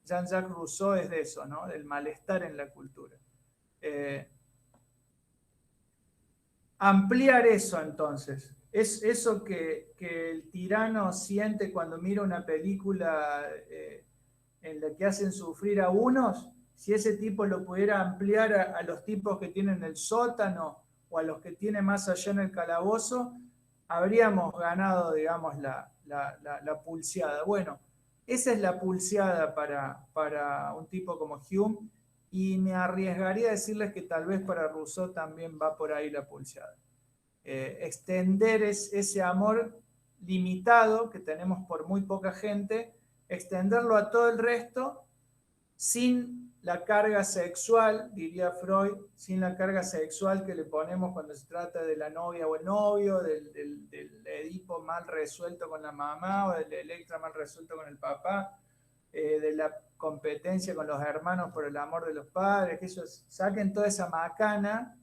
Jean-Jacques Rousseau es de eso, ¿no? Del malestar en la cultura. Ampliar eso entonces. Es eso que el tirano siente cuando mira una película en la que hacen sufrir a unos. Si ese tipo lo pudiera ampliar a los tipos que tienen el sótano o a los que tiene más allá en el calabozo, habríamos ganado, digamos, la pulseada. Bueno, esa es la pulseada para un tipo como Hume, y me arriesgaría a decirles que tal vez para Rousseau también va por ahí la pulseada. Extender ese amor limitado que tenemos por muy poca gente, extenderlo a todo el resto sin la carga sexual, diría Freud, sin la carga sexual que le ponemos cuando se trata de la novia o el novio, del Edipo mal resuelto con la mamá o del Electra mal resuelto con el papá, de la competencia con los hermanos por el amor de los padres, que ellos saquen toda esa macana,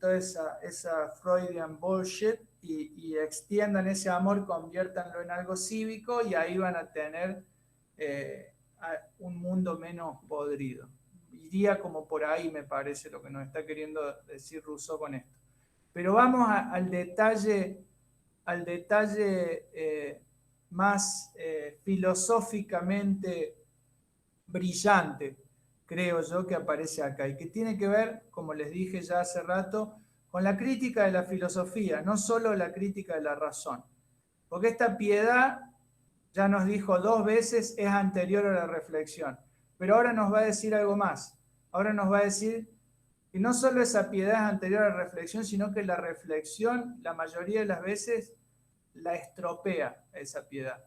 toda esa Freudian bullshit y extiendan ese amor, conviértanlo en algo cívico y ahí van a tener un mundo menos podrido. Iría como por ahí, me parece, lo que nos está queriendo decir Rousseau con esto. Pero vamos al detalle más filosóficamente brillante, creo yo, que aparece acá y que tiene que ver, como les dije ya hace rato, con la crítica de la filosofía, no solo la crítica de la razón. Porque esta piedad, ya nos dijo 2 veces, es anterior a la reflexión. Pero ahora nos va a decir algo más. Ahora nos va a decir que no solo esa piedad es anterior a la reflexión, sino que la reflexión, la mayoría de las veces, la estropea esa piedad,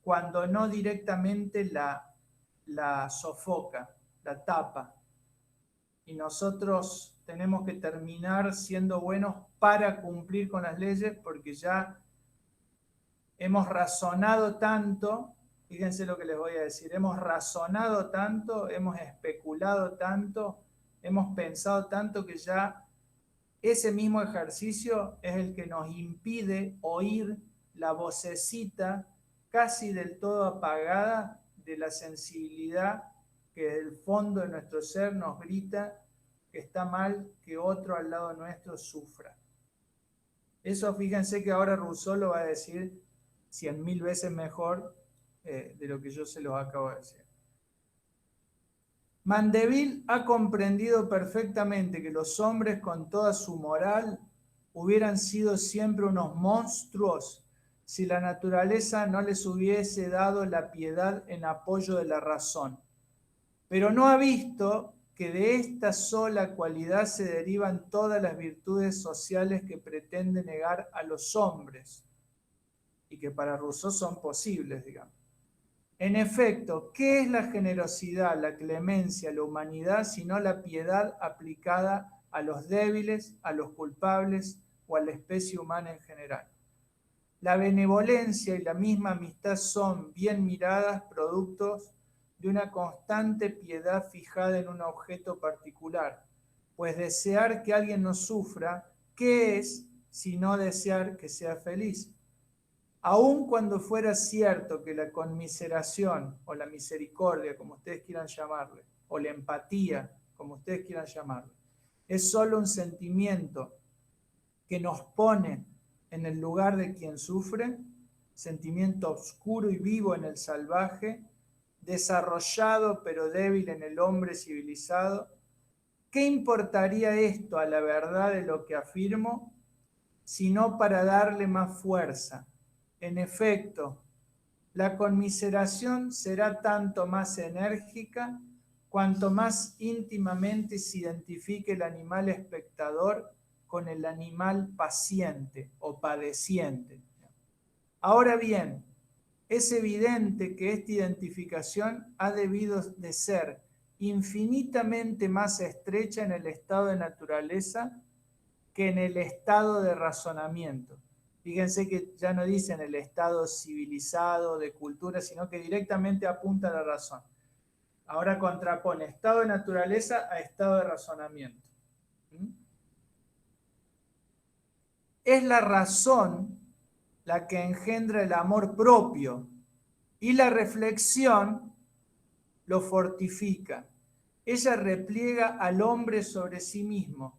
cuando no directamente la sofoca, la tapa. Y nosotros tenemos que terminar siendo buenos para cumplir con las leyes, porque ya hemos razonado tanto, fíjense lo que les voy a decir, hemos razonado tanto, hemos especulado tanto, hemos pensado tanto que ya ese mismo ejercicio es el que nos impide oír la vocecita casi del todo apagada de la sensibilidad que del fondo de nuestro ser nos grita que está mal que otro al lado nuestro sufra. Eso fíjense que ahora Rousseau lo va a decir 100.000 veces mejor de lo que yo se los acabo de decir. Mandeville ha comprendido perfectamente que los hombres con toda su moral hubieran sido siempre unos monstruos si la naturaleza no les hubiese dado la piedad en apoyo de la razón. Pero no ha visto que de esta sola cualidad se derivan todas las virtudes sociales que pretende negar a los hombres y que para Rousseau son posibles, digamos. En efecto, ¿qué es la generosidad, la clemencia, la humanidad, sino la piedad aplicada a los débiles, a los culpables o a la especie humana en general? La benevolencia y la misma amistad son, bien miradas, productos de una constante piedad fijada en un objeto particular, pues desear que alguien no sufra, ¿qué es sino desear que sea feliz? Aun cuando fuera cierto que la conmiseración o la misericordia, como ustedes quieran llamarle, o la empatía, como ustedes quieran llamarle, es solo un sentimiento que nos pone en el lugar de quien sufre, sentimiento oscuro y vivo en el salvaje, desarrollado pero débil en el hombre civilizado? ¿Qué importaría esto a la verdad de lo que afirmo, sino para darle más fuerza? En efecto, la conmiseración será tanto más enérgica cuanto más íntimamente se identifique el animal espectador con el animal paciente o padeciente. Ahora bien, es evidente que esta identificación ha debido de ser infinitamente más estrecha en el estado de naturaleza que en el estado de razonamiento. Fíjense que ya no dice en el estado civilizado, de cultura, sino que directamente apunta a la razón. Ahora contrapone estado de naturaleza a estado de razonamiento. Es la razón la que engendra el amor propio y la reflexión lo fortifica. Ella repliega al hombre sobre sí mismo.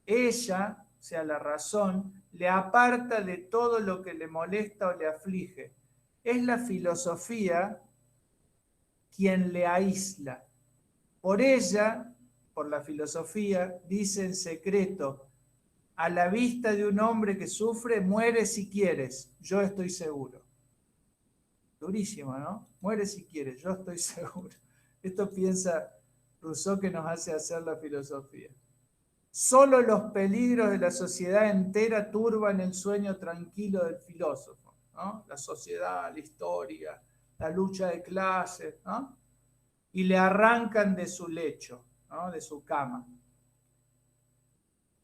Ella, o sea, la razón, le aparta de todo lo que le molesta o le aflige. Es la filosofía quien le aísla. Por ella, por la filosofía, dice en secreto: a la vista de un hombre que sufre, muere si quieres, yo estoy seguro. Durísimo, ¿no? Muere si quieres, yo estoy seguro. Esto piensa Rousseau, que nos hace hacer la filosofía. Solo los peligros de la sociedad entera turban el sueño tranquilo del filósofo, ¿no? La sociedad, la historia, la lucha de clases, ¿no? Y le arrancan de su lecho, ¿no? De su cama.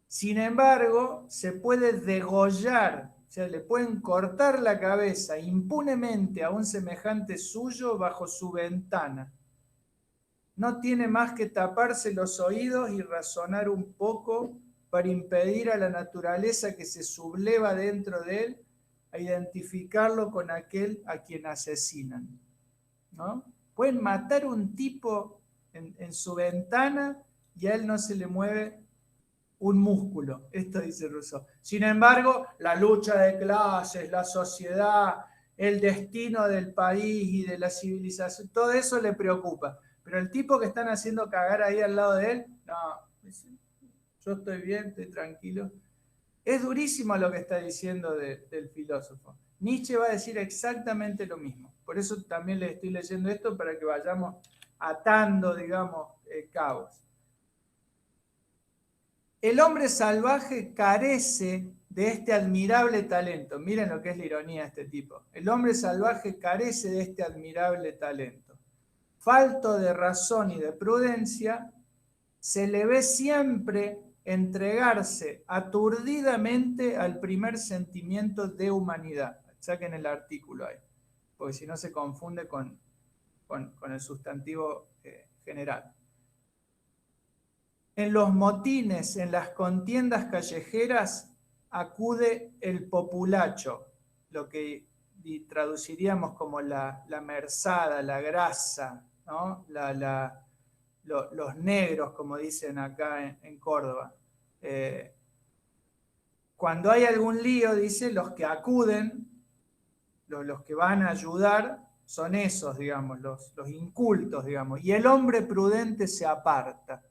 Sin embargo, se puede degollar, o sea, le pueden cortar la cabeza impunemente a un semejante suyo bajo su ventana. No tiene más que taparse los oídos y razonar un poco para impedir a la naturaleza que se subleva dentro de él a identificarlo con aquel a quien asesinan, ¿no? Pueden matar a un tipo en su ventana y a él no se le mueve un músculo. Esto dice Rousseau. Sin embargo, la lucha de clases, la sociedad, el destino del país y de la civilización, todo eso le preocupa. Pero el tipo que están haciendo cagar ahí al lado de él, no, yo estoy bien, estoy tranquilo. Es durísimo lo que está diciendo del filósofo. Nietzsche va a decir exactamente lo mismo. Por eso también les estoy leyendo esto, para que vayamos atando, digamos, cabos. El hombre salvaje carece de este admirable talento. Miren lo que es la ironía de este tipo. El hombre salvaje carece de este admirable talento. Falto de razón y de prudencia, se le ve siempre entregarse aturdidamente al primer sentimiento de humanidad. Saquen el artículo ahí, porque si no se confunde con el sustantivo general. En los motines, en las contiendas callejeras, acude el populacho, lo que traduciríamos como la merzada, la grasa, ¿no? Los negros, como dicen acá en Córdoba. Cuando hay algún lío, dice, los que acuden, los que van a ayudar, son esos, digamos, los incultos, digamos. Y el hombre prudente se aparta.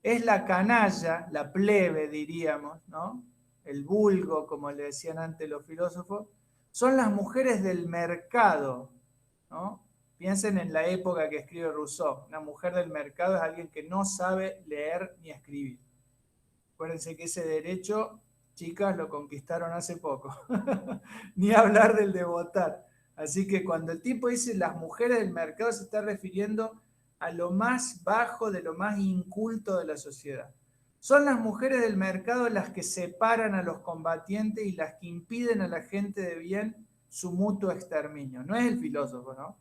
Es la canalla, la plebe, diríamos, ¿no? El vulgo, como le decían antes los filósofos, son las mujeres del mercado, ¿no? Piensen en la época que escribe Rousseau. Una mujer del mercado es alguien que no sabe leer ni escribir. Acuérdense que ese derecho, chicas, lo conquistaron hace poco. Ni hablar del de votar. Así que cuando el tipo dice las mujeres del mercado, se está refiriendo a lo más bajo, de lo más inculto de la sociedad. Son las mujeres del mercado las que separan a los combatientes y las que impiden a la gente de bien su mutuo exterminio. No es el filósofo, ¿no?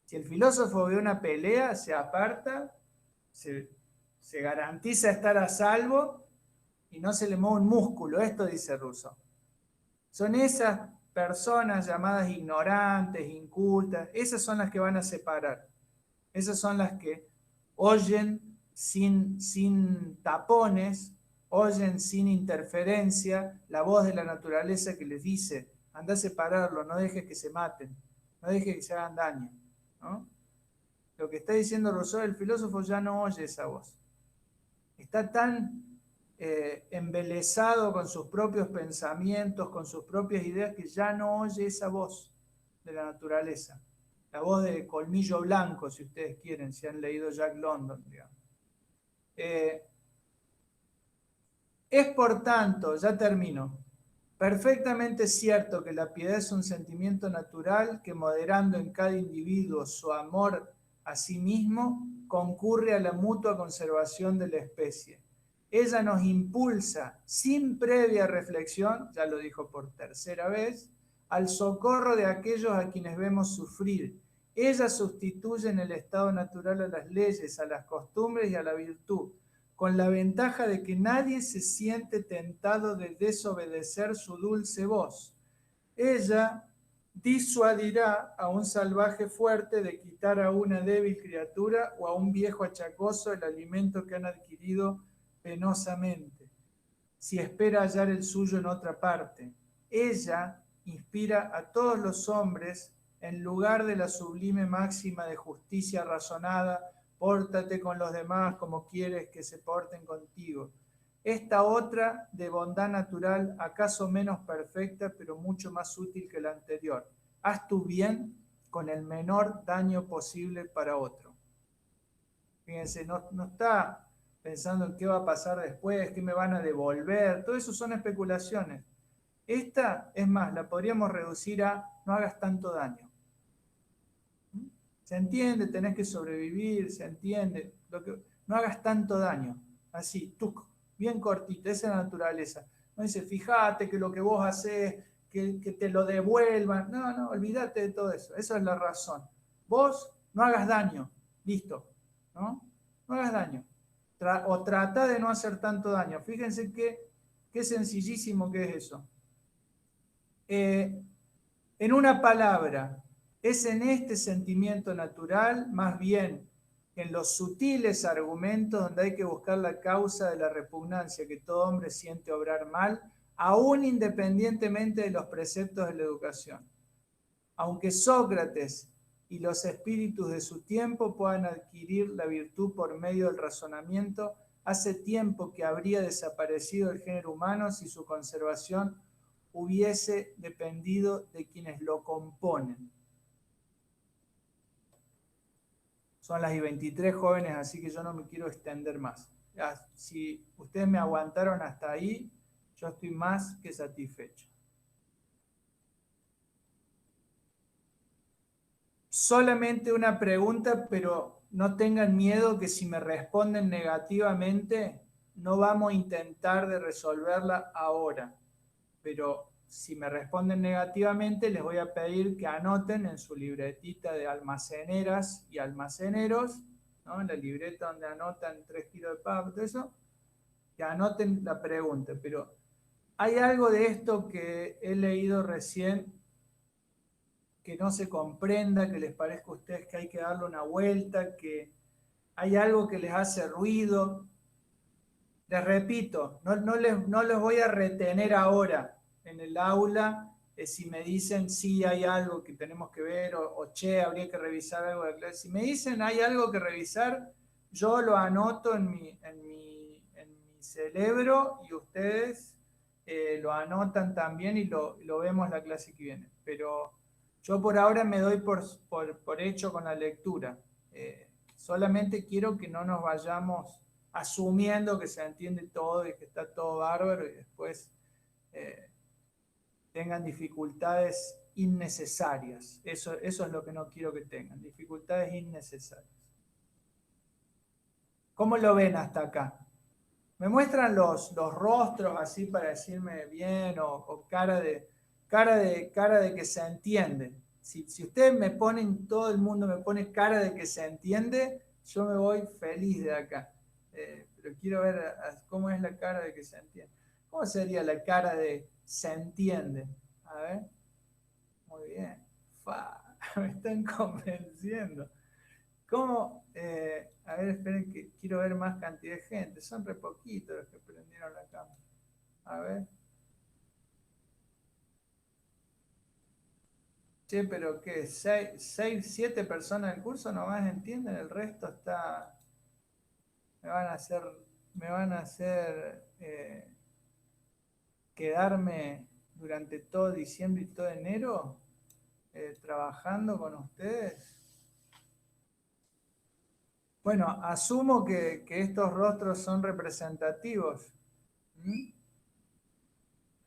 Si el filósofo ve una pelea, se aparta, se garantiza estar a salvo y no se le mueve un músculo. Esto dice Rousseau. Son esas personas llamadas ignorantes, incultas, esas son las que van a separar. Esas son las que oyen sin tapones, oyen sin interferencia la voz de la naturaleza que les dice: anda a separarlo, no dejes que se maten, no dejes que se hagan daño. ¿no? Lo que está diciendo Rousseau, el filósofo ya no oye esa voz. Está tan embelesado con sus propios pensamientos, con sus propias ideas, que ya no oye esa voz de la naturaleza. La voz de Colmillo Blanco, si ustedes quieren, si han leído Jack London, digamos. Es por tanto, ya termino, perfectamente cierto que la piedad es un sentimiento natural que, moderando en cada individuo su amor a sí mismo, concurre a la mutua conservación de la especie. Ella nos impulsa, sin previa reflexión, ya lo dijo por tercera vez, al socorro de aquellos a quienes vemos sufrir. Ella sustituye en el estado natural a las leyes, a las costumbres y a la virtud, con la ventaja de que nadie se siente tentado de desobedecer su dulce voz. Ella disuadirá a un salvaje fuerte de quitar a una débil criatura o a un viejo achacoso el alimento que han adquirido penosamente, si espera hallar el suyo en otra parte. Ella inspira a todos los hombres, en lugar de la sublime máxima de justicia razonada, pórtate con los demás como quieres que se porten contigo. Esta otra, de bondad natural, acaso menos perfecta, pero mucho más útil que la anterior. Haz tu bien con el menor daño posible para otro. Fíjense, no está pensando en qué va a pasar después, qué me van a devolver, todo eso son especulaciones. Esta, es más, la podríamos reducir a no hagas tanto daño. Se entiende, tenés que sobrevivir, se entiende, no hagas tanto daño, así, tuc, bien cortito, esa es la naturaleza. No dice, fíjate que lo que vos haces, que te lo devuelvan, no, olvídate de todo eso, esa es la razón. Vos no hagas daño, listo, ¿no? No hagas daño, o trata de no hacer tanto daño. Fíjense qué sencillísimo que es eso. En una palabra, es en este sentimiento natural, más bien en los sutiles argumentos donde hay que buscar la causa de la repugnancia que todo hombre siente obrar mal, aún independientemente de los preceptos de la educación. Aunque Sócrates y los espíritus de su tiempo puedan adquirir la virtud por medio del razonamiento, hace tiempo que habría desaparecido el género humano si su conservación hubiese dependido de quienes lo componen. Son las 23 jóvenes, así que yo no me quiero extender más. Si ustedes me aguantaron hasta ahí, yo estoy más que satisfecho. Solamente una pregunta, pero no tengan miedo que si me responden negativamente, no vamos a intentar de resolverla ahora. Pero si me responden negativamente, les voy a pedir que anoten en su libretita de almaceneras y almaceneros, ¿no? En la libreta donde anotan 3 kilos de papa, todo eso, que anoten la pregunta. Pero hay algo de esto que he leído recién que no se comprenda, que les parezca a ustedes que hay que darle una vuelta, que hay algo que les hace ruido. Les repito, no les voy a retener ahora en el aula si me dicen sí hay algo que tenemos que ver o che, habría que revisar algo de clase. Si me dicen hay algo que revisar, yo lo anoto en mi cerebro y ustedes lo anotan también y lo vemos la clase que viene. Pero yo por ahora me doy por hecho con la lectura. Solamente quiero que no nos vayamos asumiendo que se entiende todo y que está todo bárbaro y después tengan dificultades innecesarias. Eso es lo que no quiero que tengan, dificultades innecesarias. ¿Cómo lo ven hasta acá? ¿Me muestran los rostros así para decirme bien o cara de que se entiende? Si ustedes me ponen, todo el mundo me pone cara de que se entiende, yo me voy feliz de acá. Pero quiero ver cómo es la cara de que se entiende. ¿Cómo sería la cara de se entiende? A ver. Muy bien. Me están convenciendo. ¿Cómo? A ver, esperen que quiero ver más cantidad de gente. Son re poquitos los que prendieron la cámara. A ver. Che, pero ¿qué? 7 personas del curso nomás entienden, el resto está... Me van a hacer quedarme durante todo diciembre y todo enero trabajando con ustedes. Bueno, asumo que estos rostros son representativos. ¿Mm?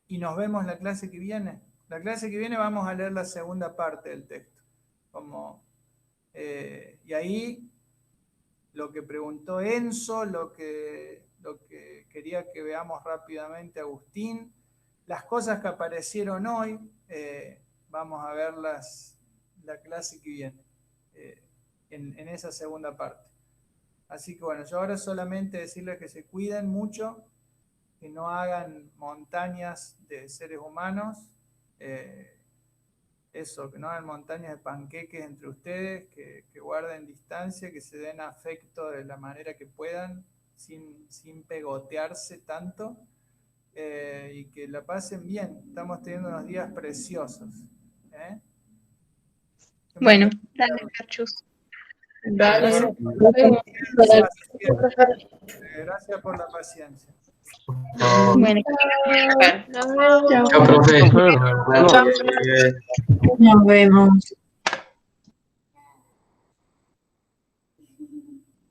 Y nos vemos la clase que viene. La clase que viene vamos a leer la segunda parte del texto. Y ahí lo que preguntó Enzo, lo que quería que veamos rápidamente Agustín, las cosas que aparecieron hoy, vamos a verlas la clase que viene, en esa segunda parte. Así que bueno, yo ahora solamente decirles que se cuiden mucho, que no hagan montañas de seres humanos, que no hagan montañas de panqueques entre ustedes, que guarden distancia, que se den afecto de la manera que puedan, sin pegotearse tanto, y que la pasen bien. Estamos teniendo unos días preciosos. Bueno, dale, Carchus. Dale. Gracias por la paciencia. Bueno, Chao, profe. Chao. Nos vemos. Nos vemos.